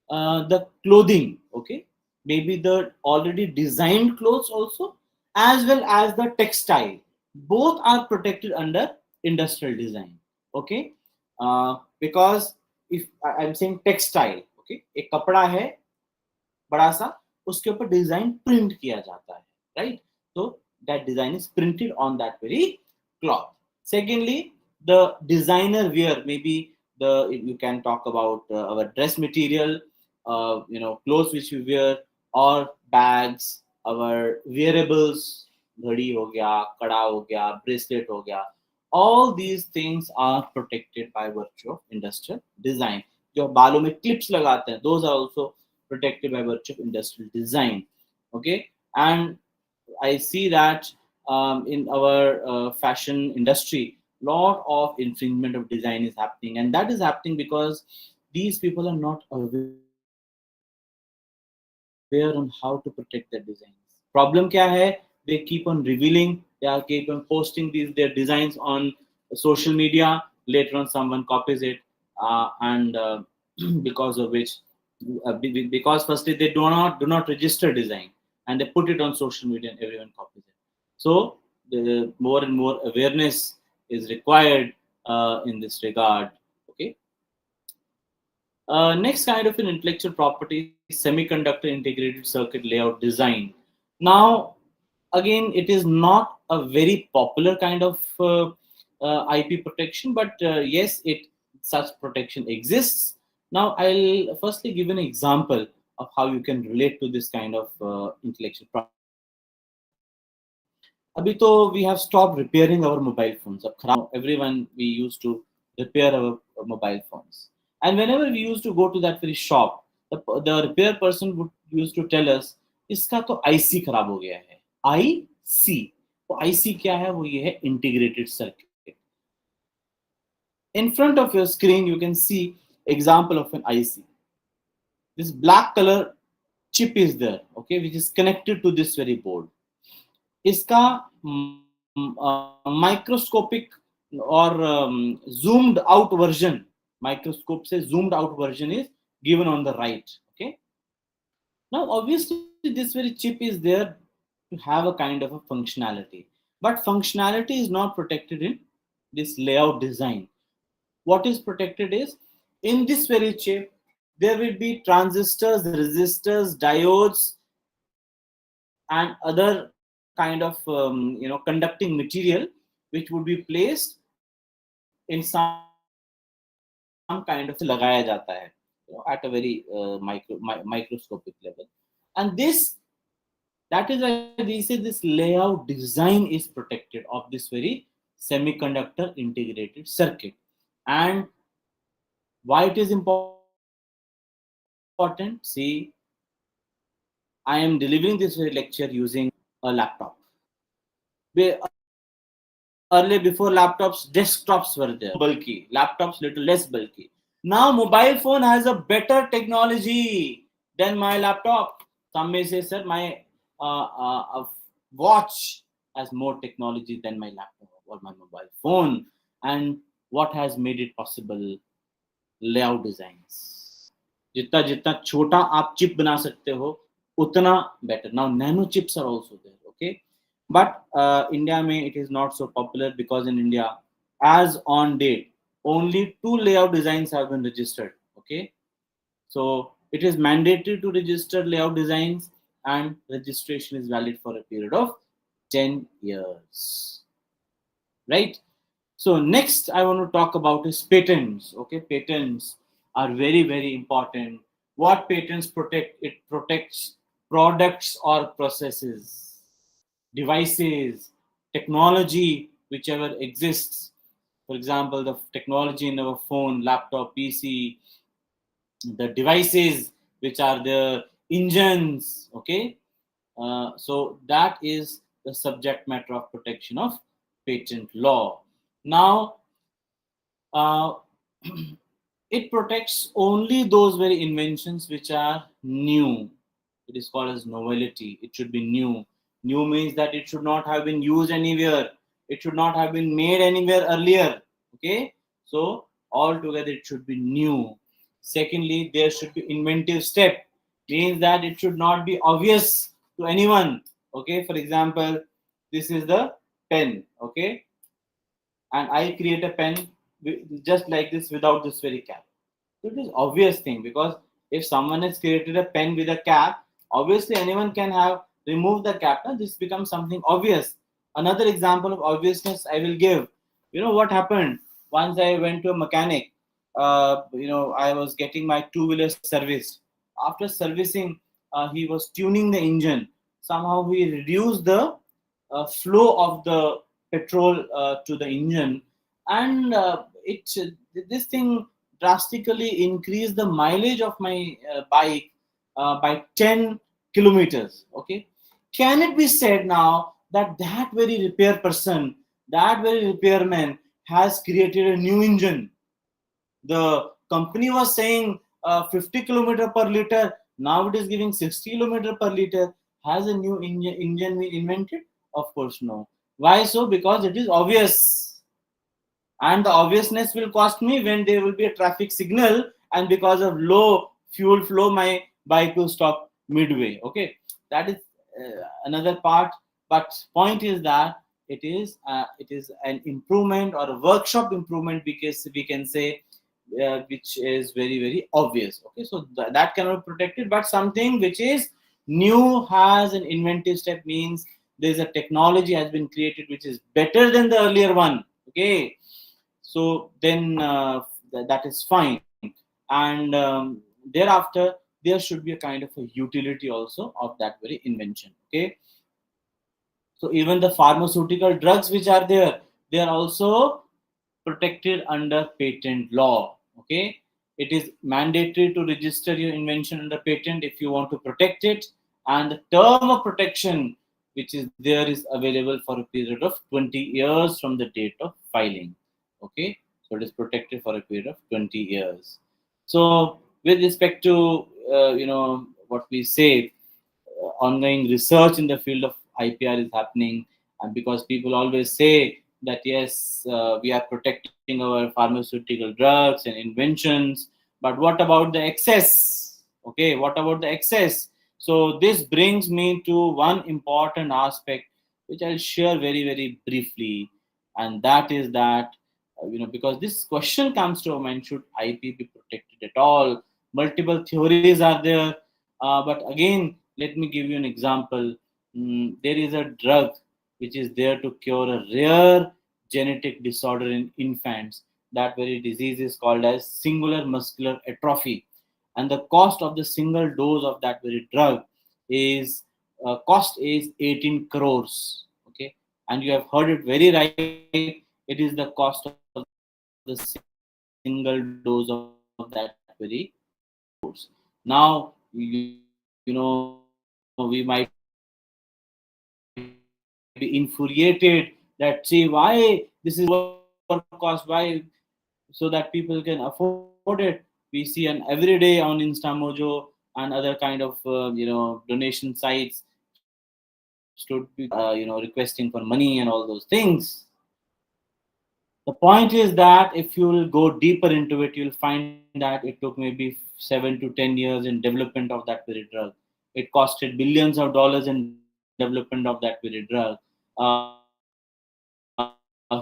The clothing, okay? maybe the already designed clothes also, as well as the textile. Both are protected under industrial design. Okay, because if I'm saying textile, okay, एक कपड़ा है बड़ा सा, उसके ऊपर design print किया जाता है, right? So that design is printed on that very cloth. Secondly, the designer wear, maybe the, you can talk about our dress material, clothes which we wear, or bags, our wearables, घड़ी हो गया, कड़ा हो गया, bracelet हो गया, all these things are protected by virtue of industrial design. जो बालों में clips लगाते हैं, those are also protected by virtue of industrial design. Okay, and I see that in our fashion industry, lot of infringement of design is happening, and that is happening because these people are not aware on how to protect their designs. Problem kya hai? They keep on revealing, they are keep on posting their designs on social media. Later on, someone copies it, and because of which, because firstly they do not register design, and they put it on social media and everyone copies it. So the more and more awareness is required in this regard. Okay. Next kind of an intellectual property, semiconductor integrated circuit layout design. Now, again, it is not a very popular kind of IP protection, but yes, it such protection exists. Now, I'll firstly give an example of how you can relate to this kind of intellectual property. Abhi to we have stopped repairing our mobile phones. Ab kharab ho gaye. Now everyone, we used to repair our mobile phones, and whenever we used to go to that very shop, the repair person would used to tell us, इसका तो IC खराब हो गया है. IC, तो IC क्या है? वो ये है integrated circuit. In front of your screen, you can see example of an IC. This black color chip is there, okay, which is connected to this very board. इसका माइक्रोस्कोपिक और zoomed out version, microscope से zoomed out version is given on the right. Okay, now obviously this very chip is there to have a kind of a functionality, but functionality is not protected in this layout design. What is protected is, in this very chip there will be transistors, resistors, diodes, and other kind of conducting material which would be placed in some kind of लगाया जाता है, at a very microscopic level. And this, that is why we say this layout design is protected of this very semiconductor integrated circuit. And why it is important? See, I am delivering this very lecture using a laptop. Earlier, before laptops, desktops were there. Bulky. Laptops little less bulky. Now mobile phone has a better technology than my laptop. Some may say, sir, my watch has more technology than my laptop or my mobile phone. And what has made it possible? Layout designs. जितना जितना छोटा आप chip बना सकते हो, उतना better. Now nano chips are also there. Okay, but India mein it is not so popular, because in India, as on date, only 2 layout designs have been registered. Okay, so it is mandatory to register layout designs, and registration is valid for a period of 10 years. Right? So next I want to talk about is patents. Okay, patents are very, very important. What patents protect? It protects products or processes, devices, technology, whichever exists. For example, the technology in our phone, laptop, PC, the devices which are the engines. Okay, so that is the subject matter of protection of patent law. Now, uh, it protects only those very inventions which are new. It is called as novelty. It should be new. New means that it should not have been used anywhere. It should not have been made anywhere earlier. Okay, so altogether it should be new. Secondly, there should be inventive step. means that it should not be obvious to anyone. Okay, for example, this is the pen. Okay, and I create a pen just like this without this very cap. So it is obvious thing, because if someone has created a pen with a cap, obviously anyone can have removed the cap. Now this becomes something obvious. Another example of obviousness I will give. You know what happened? Once I went to a mechanic. I was getting my two-wheeler serviced. After servicing, he was tuning the engine. Somehow he reduced the flow of the petrol to the engine, and it this thing drastically increased the mileage of my bike by 10 kilometers. Okay, can it be said now that that very repair person, that very repairman has created a new engine? The company was saying 50 kilometer per liter, now it is giving 60 kilometer per liter. Has a new engine been invented? Of course no. Why so? Because it is obvious, and the obviousness will cost me when there will be a traffic signal, and because of low fuel flow my bike will stop midway. Okay, that is another part, but point is that it is an improvement or a workshop improvement, because we can say, which is very very obvious. Okay, so that cannot be protected, but something which is new has an inventive step, means there's a technology has been created which is better than the earlier one. Okay, so then that is fine, and thereafter there should be a kind of a utility also of that very invention. Okay, so even the pharmaceutical drugs which are there, they are also protected under patent law. Okay, it is mandatory to register your invention under patent if you want to protect it, and the term of protection which is there is available for a period of 20 years from the date of filing. Okay, so it is protected for a period of 20 years. So with respect to what we say, ongoing research in the field of IPR is happening, and because people always say that yes, we are protecting our pharmaceutical drugs and inventions, but what about the excess? Okay, what about the excess? So this brings me to one important aspect which I'll share very very briefly, and that is that because this question comes to our mind: should IP be protected at all? Multiple theories are there, but again, let me give you an example. There is a drug which is there to cure a rare genetic disorder in infants. That very disease is called as singular muscular atrophy, and the cost of the single dose of that very drug is cost is 18 crores. Okay, and you have heard it very right. It is the cost of the single dose of that very now. We might be infuriated that see why this is lower cost, why, so that people can afford it. We see an every day on Instamojo and other kind of donation sites should be requesting for money and all those things. The point is that if you will go deeper into it, you'll find that it took maybe 7 to 10 years in development of that very drug. It costed billions of dollars in development of that very drug. A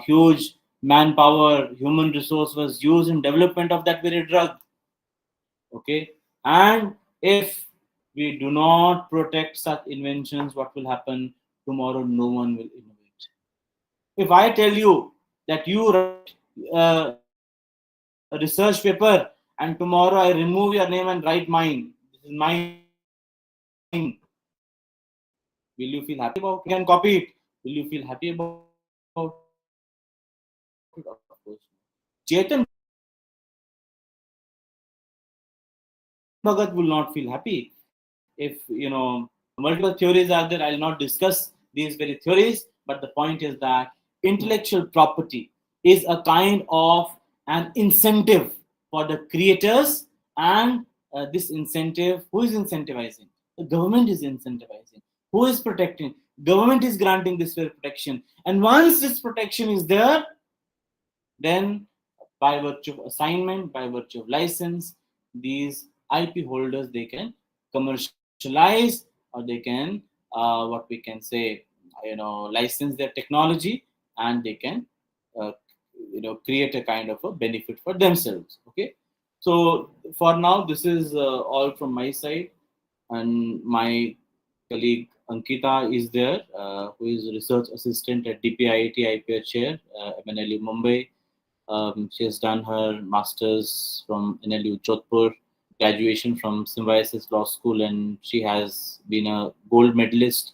huge manpower, human resource was used in development of that very drug. Okay, and if we do not protect such inventions, what will happen? Tomorrow, no one will innovate. If I tell you that you write a research paper and tomorrow I remove your name and write mine, this is mine, will you feel happy about it? If I can copy it, will you feel happy about it? Of course no. Chetan Bhagat will not feel happy. If multiple theories are there, I'll not discuss these very theories, but the point is that intellectual property is a kind of an incentive for the creators, and this incentive, who is incentivizing? The government is incentivizing. Who is protecting? Government is granting this very protection, and once this protection is there, then by virtue of assignment, by virtue of license, these IP holders, they can commercialize, or they can what we can say, license their technology, and they can uh, create a kind of a benefit for themselves. Okay, so for now this is all from my side, and my colleague Ankita is there, who is research assistant at DPIIT IPR chair, MNLU Mumbai. She has done her masters from NLU Jodhpur, graduation from Symbiosis Law School, and she has been a gold medalist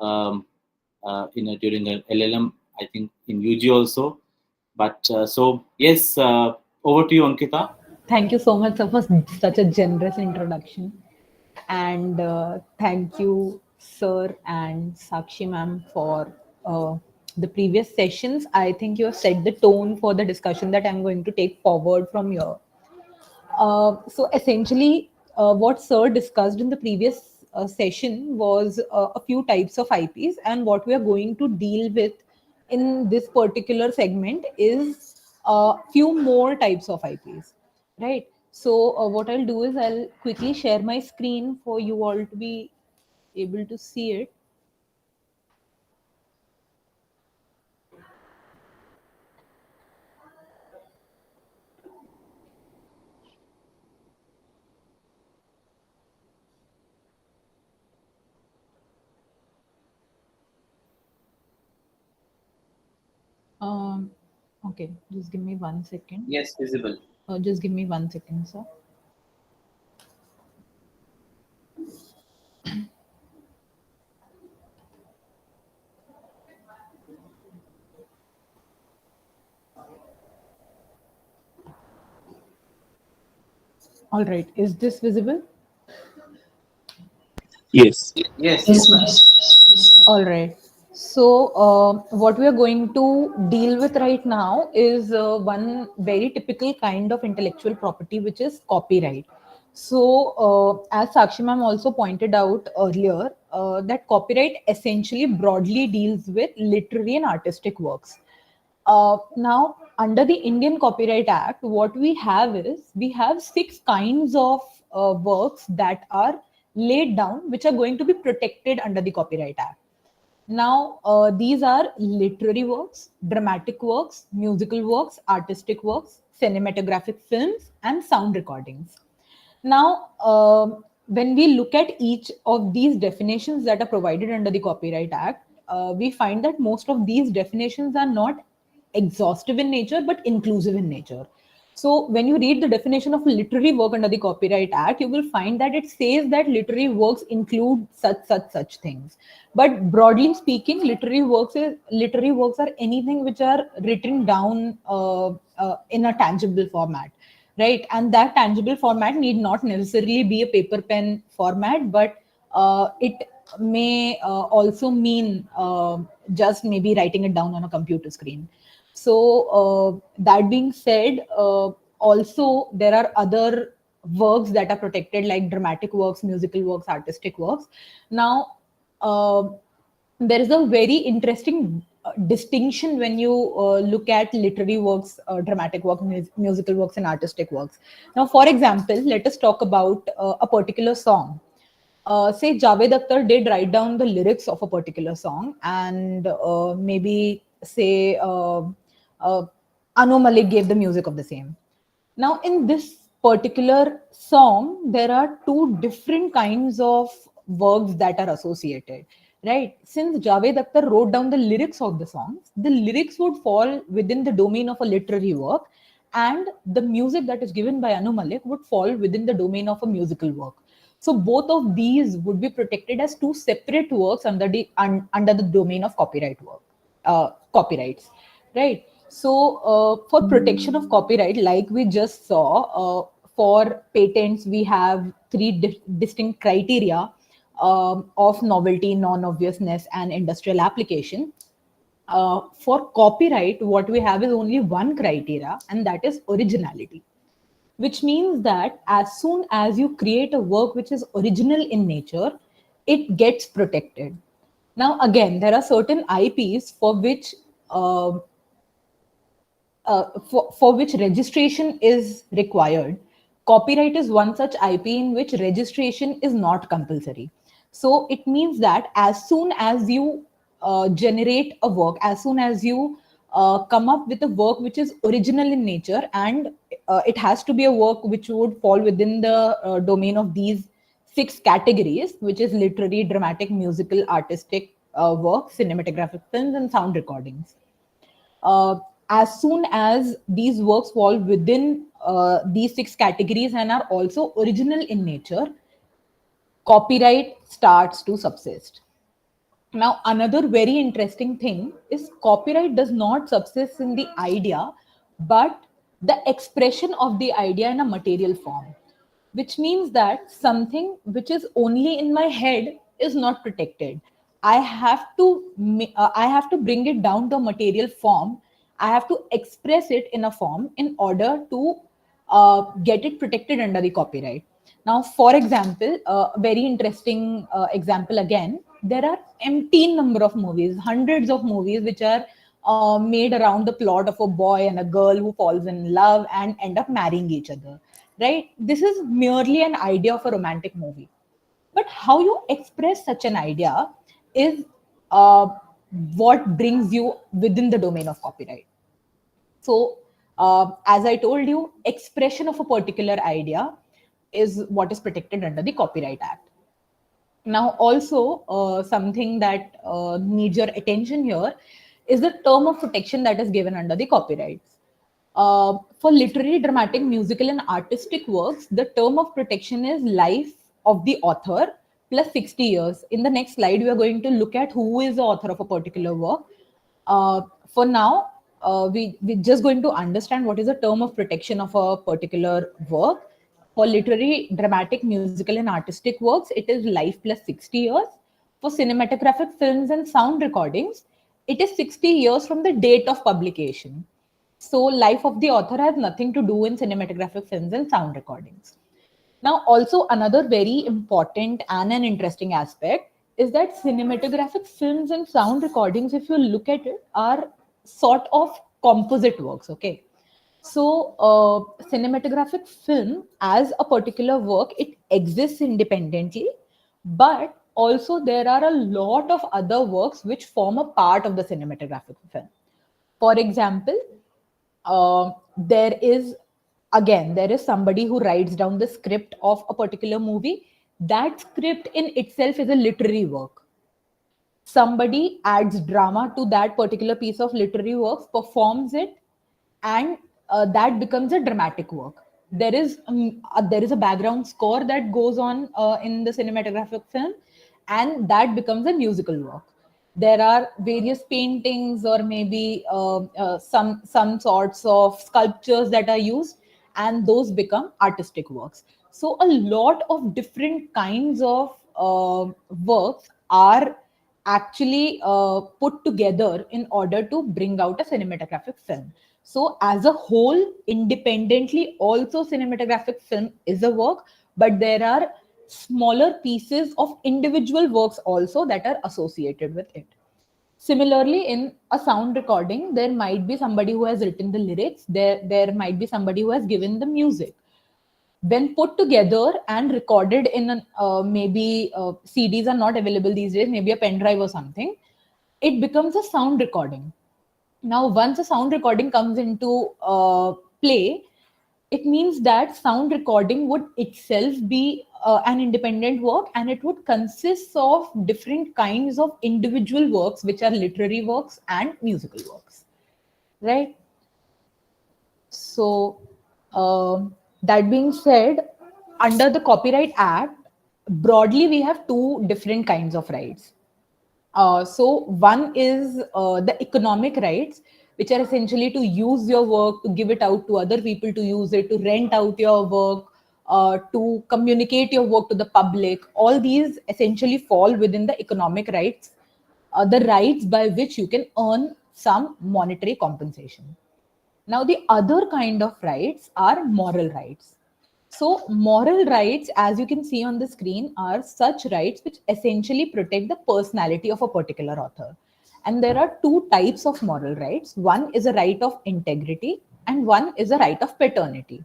um, during her LLM, I think in UG also. But so yes, over to you, Ankita.
Thank you so much sir, for such a generous introduction. And thank you, sir and Sakshi ma'am, for the previous sessions. I think you have set the tone for the discussion that I'm going to take forward from here. So essentially, what Sir discussed in the previous session was a few types of IPs, and what we are going to deal with in this particular segment is a few more types of IPs, right? So what I'll do is I'll quickly share my screen for you all to be able to see it. Um, okay, just give me 1 second.
Yes, visible.
Just give me 1 second, sir. All right, is this visible?
Yes.
Yes.
Yes, ma'am.
All right. So, what we are going to deal with right now is one very typical kind of intellectual property, which is copyright. So, as Sakshi ma'am also pointed out earlier, that copyright essentially broadly deals with literary and artistic works. Now, under the Indian Copyright Act, what we have is we have six kinds of works that are laid down, which are going to be protected under the Copyright Act. Now, these are literary works, dramatic works, musical works, artistic works, cinematographic films, and sound recordings. Now, when we look at each of these definitions that are provided under the Copyright Act, we find that most of these definitions are not exhaustive in nature but inclusive in nature. So, when you read the definition of literary work under the Copyright Act, you will find that it says that literary works include such things. But broadly speaking, literary works are anything which are written down in a tangible format, right? And that tangible format need not necessarily be a paper pen format, but it may also mean just maybe writing it down on a computer screen. So that being said, also there are other works that are protected, like dramatic works, musical works, artistic works. Now, uh, there is a very interesting distinction when you look at literary works, dramatic works, musical works, and artistic works. Now, for example, let us talk about a particular song. Say Javed Akhtar did write down the lyrics of a particular song, and maybe say Anu Malik gave the music of the same. Now, in this particular song, there are two different kinds of works that are associated, right? Since Javed Akhtar wrote down the lyrics of the songs, the lyrics would fall within the domain of a literary work, and the music that is given by Anu Malik would fall within the domain of a musical work. So both of these would be protected as two separate works under under the domain of copyrights, right? So, for protection of copyright, like we just saw, for patents, we have three distinct criteria of novelty, non obviousness, and industrial application. For copyright, what we have is only one criteria, and that is originality, which means that as soon as you create a work which is original in nature, it gets protected. Now, again, there are certain IPs for which registration is required, Copyright is one such IP in which registration is not compulsory. So it means that as soon as you generate a work, as soon as you come up with a work which is original in nature, and it has to be a work which would fall within the domain of these six categories, which is literary, dramatic, musical, artistic work, cinematographic films, and sound recordings. uh, as soon as these works fall within these six categories and are also original in nature, copyright starts to subsist. Now, another very interesting thing is copyright does not subsist in the idea, but the expression of the idea in a material form, which means that something which is only in my head is not protected. I have to bring it down to a material form. I have to express it in a form in order to get it protected under the copyright. Now, for example, a very interesting example again, there are empty number of movies, hundreds of movies which are made around the plot of a boy and a girl who falls in love and end up marrying each other, right? This is merely an idea of a romantic movie. But how you express such an idea is uh, what brings you within the domain of copyright. So, as I told you, expression of a particular idea is what is protected under the Copyright Act. Now, also, something that needs your attention here is the term of protection that is given under the copyrights. For literary, dramatic, musical, and artistic works, the term of protection is life of the author plus 60 years. In the next slide, we are going to look at who is the author of a particular work. For now, we're just going to understand what is the term of protection of a particular work. For literary, dramatic, musical, and artistic works, it is life plus 60 years. For cinematographic films and sound recordings, it is 60 years from the date of publication. So, life of the author has nothing to do in cinematographic films and sound recordings. Now, also another very important and an interesting aspect is that cinematographic films and sound recordings, if you look at it, are sort of composite works. Okay, so cinematographic film as a particular work, it exists independently, but also there are a lot of other works which form a part of the cinematographic film. For example, there is somebody who writes down the script of a particular movie. That script in itself is a literary work. Somebody adds drama to that particular piece of literary work, performs it, and that becomes a dramatic work. There is a background score that goes on in the cinematographic film, and that becomes a musical work. There are various paintings or maybe some sorts of sculptures that are used, and those become artistic works. So a lot of different kinds of works are actually put together in order to bring out a cinematographic film. So, as a whole, independently, also cinematographic film is a work, but there are smaller pieces of individual works also that are associated with it. Similarly, in a sound recording, there might be somebody who has written the lyrics, there might be somebody who has given the music. When put together and recorded in maybe CDs are not available these days, maybe a pen drive or something, it becomes a sound recording. Now, once a sound recording comes into play, it means that sound recording would itself be an independent work, and it would consist of different kinds of individual works, which are literary works and musical works, right? So, that being said, under the Copyright Act, broadly we have two different kinds of rights. So one is the economic rights, which are essentially to use your work, to give it out to other people to use it, to rent out your work, to communicate your work to the public. All these essentially fall within the economic rights, the rights by which you can earn some monetary compensation. Now, the other kind of rights are moral rights. So, moral rights, as you can see on the screen, are such rights which essentially protect the personality of a particular author. And there are two types of moral rights. One is a right of integrity, and one is a right of paternity.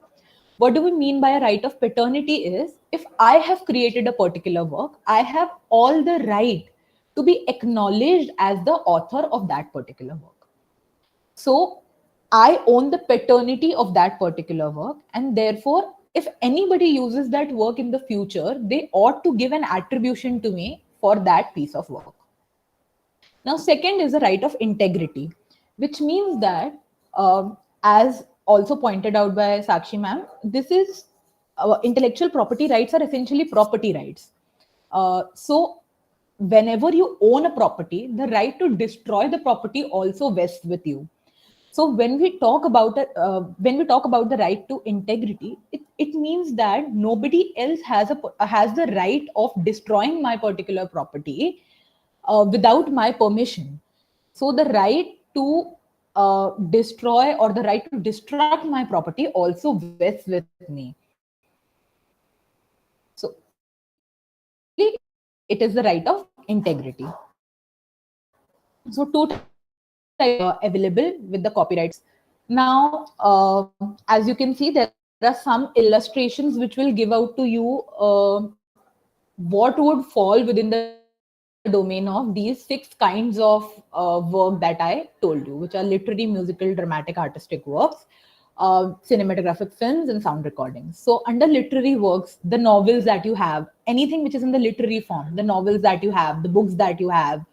What do we mean by a right of paternity is, if I have created a particular work, I have all the right to be acknowledged as the author of that particular work. So I own the paternity of that particular work, and therefore, if anybody uses that work in the future, they ought to give an attribution to me for that piece of work. Now, second is the right of integrity, which means that, as also pointed out by Sakshi ma'am, this is intellectual property rights are essentially property rights. So, whenever you own a property, the right to destroy the property also vests with you. So when we talk about the right to integrity, it means that nobody else has the right of destroying my particular property without my permission. So the right to destroy or the right to destruct my property also vests with me. So essentially, it is the right of integrity. So two types of rights available with the copyright system. Now, as you can see, there are some illustrations which will give out to you what would fall within the domain of these 6 kinds of work that I told you, which are literary, musical, dramatic, artistic works, cinematographic films, and sound recordings. So, under literary works, the novels that you have, anything which is in the literary form, the novels that you have, the books that you have,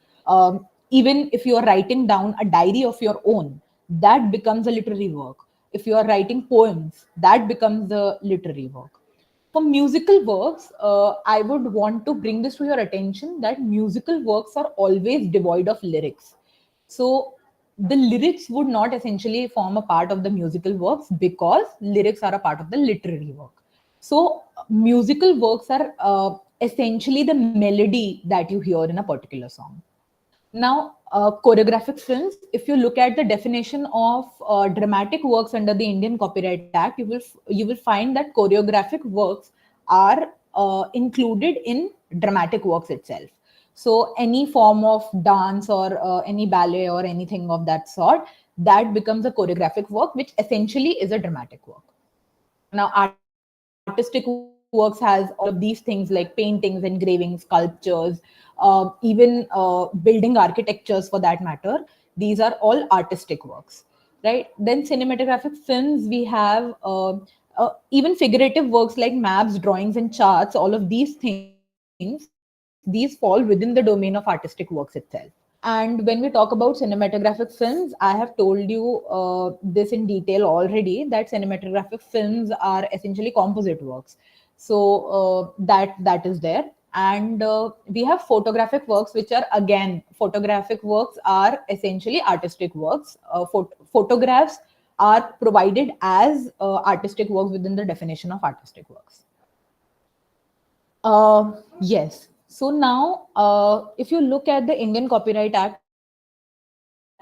even if you are writing down a diary of your own, that becomes a literary work. If you are writing poems, that becomes a literary work. For musical works, I would want to bring this to your attention that musical works are always devoid of lyrics. So the lyrics would not essentially form a part of the musical works because lyrics are a part of the literary work. So musical works are essentially the melody that you hear in a particular song. Now, choreographic films, if you look at the definition of dramatic works under the Indian Copyright Act, you will find that choreographic works are included in dramatic works itself. So, any form of dance or any ballet or anything of that sort, that becomes a choreographic work, which essentially is a dramatic work. Now, artistic works has all of these things like paintings, engravings, sculptures, even building architectures for that matter. These are all artistic works, right? Then cinematographic films, we have even figurative works like maps, drawings, and charts. All of these things, these fall within the domain of artistic works itself. And when we talk about cinematographic films, I have told you this in detail already, that cinematographic films are essentially composite works. So that is there. And we have photographic works, which are, again, photographic works are essentially artistic works. Photographs are provided as artistic works within the definition of artistic works. Yes. So now, if you look at the Indian Copyright Act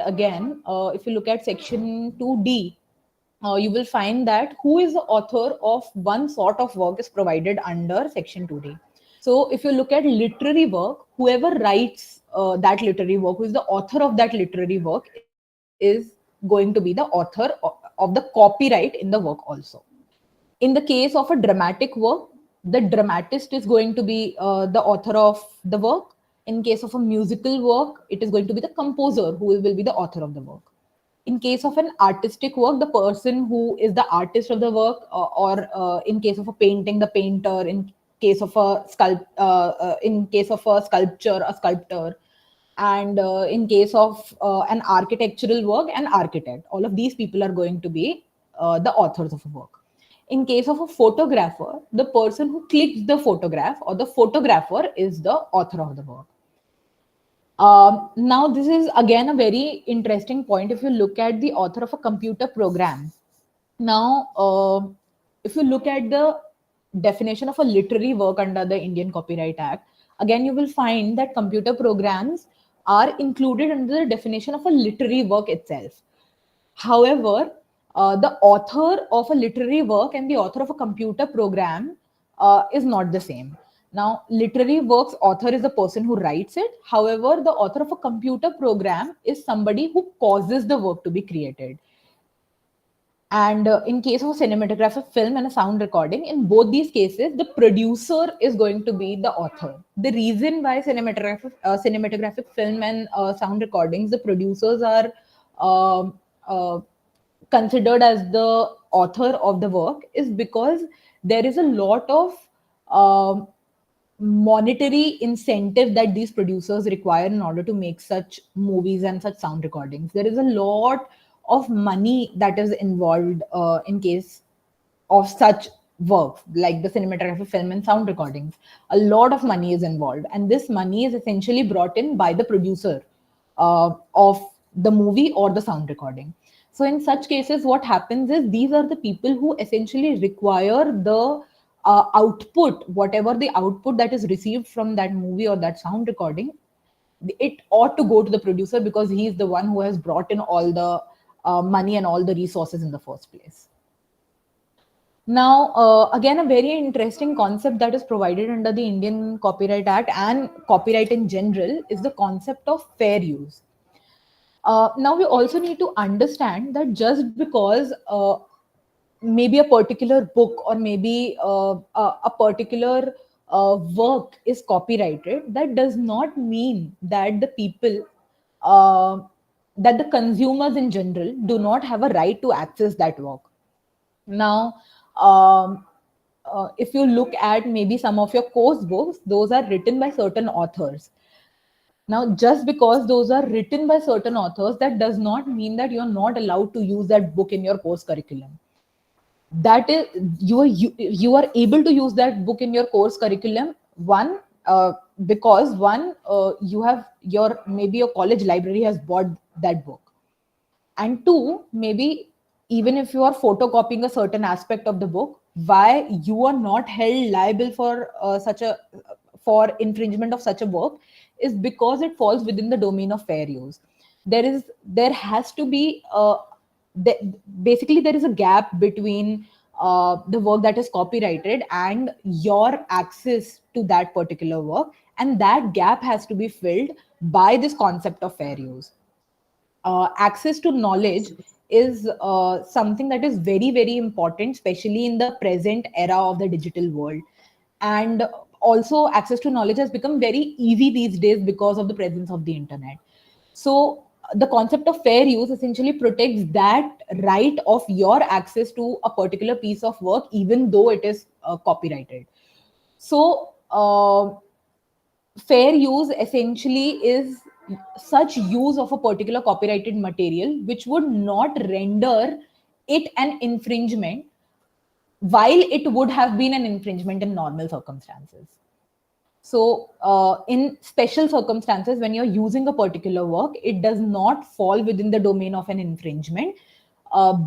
again, if you look at Section 2D, you will find that who is the author of one sort of work is provided under Section 2D. So if you look at literary work, whoever writes that literary work, who is the author of that literary work, is going to be the author of the copyright in the work also. In the case of a dramatic work, the dramatist is going to be the author of the work. In case of a musical work, it is going to be the composer who will be the author of the work. In case of an artistic work, the person who is the artist of the work, or in case of a painting, the painter. In case of a sculpture, a sculptor. And in case of an architectural work, an architect. All of these people are going to be the authors of a work. In case of a photographer, the person who clicks the photograph or the photographer is the author of the work. Now, this is again a very interesting point. If you look at the author of a computer program, now, if you look at the definition of a literary work under the Indian Copyright Act, again, you will find that computer programs are included under the definition of a literary work itself. However, the author of a literary work and the author of a computer program is not the same. Now, literary works author is the person who writes it. However, the author of a computer program is somebody who causes the work to be created. And in case of a cinematographic film and a sound recording, in both these cases, the producer is going to be the author. The reason why cinematographic film and sound recordings, the producers are um considered as the author of the work is because there is a lot of um, monetary incentive that these producers require in order to make such movies and such sound recordings. There is a lot of money that is involved in case of such works like the cinematography, film, and sound recordings. A lot of money is involved, and this money is essentially brought in by the producer of the movie or the sound recording. So, in such cases, what happens is these are the people who essentially require the output, whatever the output that is received from that movie or that sound recording, it ought to go to the producer because he is the one who has brought in all the money and all the resources in the first place. Now, again, a very interesting concept that is provided under the Indian Copyright Act and copyright in general is the concept of fair use. Now, we also need to understand that just because maybe a particular book or maybe a particular work is copyrighted, that does not mean that the people, uh, that the consumers in general do not have a right to access that work. Now, if you look at maybe some of your course books, those are written by certain authors. Now, just because those are written by certain authors, that does not mean that you're not allowed to use that book in your course curriculum. That is, you are able to use that book in your course curriculum. One, because one, you have your maybe your college library has bought that book, and two, maybe even if you are photocopying a certain aspect of the book, why you are not held liable for such a for infringement of such a work is because it falls within the domain of fair use. There has to be basically there is a gap between the work that is copyrighted and your access to that particular work, and that gap has to be filled by this concept of fair use. Access to knowledge is something that is very, very important, especially in the present era of the digital world. And also, access to knowledge has become very easy these days because of the presence of the internet. So, the concept of fair use essentially protects that right of your access to a particular piece of work, even though it is copyrighted. So, fair use essentially is such use of a particular copyrighted material which would not render it an infringement while it would have been an infringement in normal circumstances. So, in special circumstances, when you're using a particular work, it does not fall within the domain of an infringement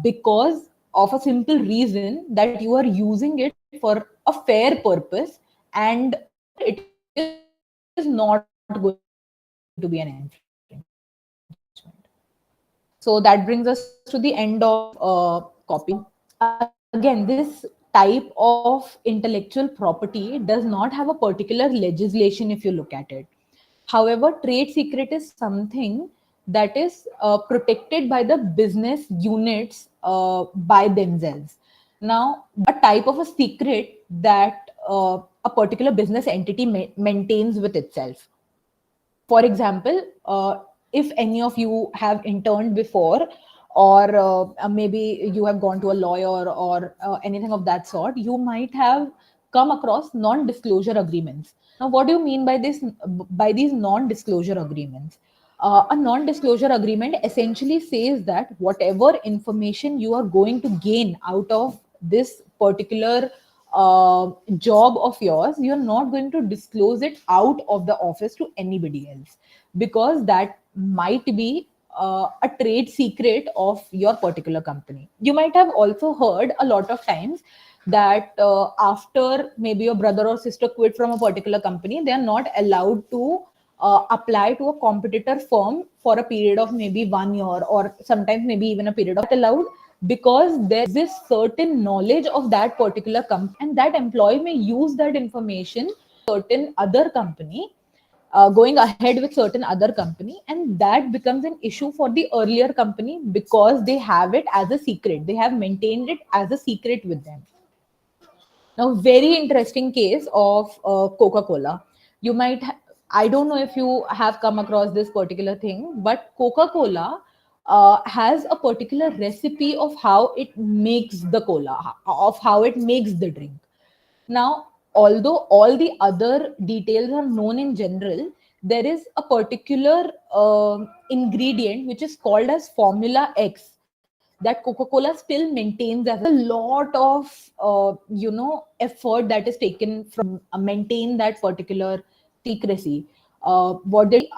because of a simple reason that you are using it for a fair purpose, and therefore it is not going to be an infringement. So, that brings us to the end of copying. Again, this type of intellectual property does not have a particular legislation if you look at it. However, trade secret is something that is protected by the business units by themselves. Now, a type of a secret that a particular business entity maintains with itself. For example, if any of you have interned before, or maybe you have gone to a lawyer or anything of that sort, you might have come across non-disclosure agreements. Now, what do you mean by this? By these non-disclosure agreements? A non-disclosure agreement essentially says that whatever information you are going to gain out of this particular job of yours, you're not going to disclose it out of the office to anybody else, because that might be a trade secret of your particular company. You might have also heard a lot of times that after maybe your brother or sister quit from a particular company, they are not allowed to apply to a competitor firm for a period of maybe 1 year, or sometimes maybe even a period of allowed, because there exists certain knowledge of that particular company, and that employee may use that information certain other company going ahead with certain other company, and that becomes an issue for the earlier company because they have it as a secret. They have maintained it as a secret with them. Now, very interesting case of Coca-Cola. You might, I don't know if you have come across this particular thing, but Coca-Cola has a particular recipe of how it makes the cola, of how it makes the drink. Now, although all the other details are known in general, there is a particular ingredient which is called as Formula X that Coca-Cola still maintains as a lot of effort that is taken from maintain that particular secrecy. What they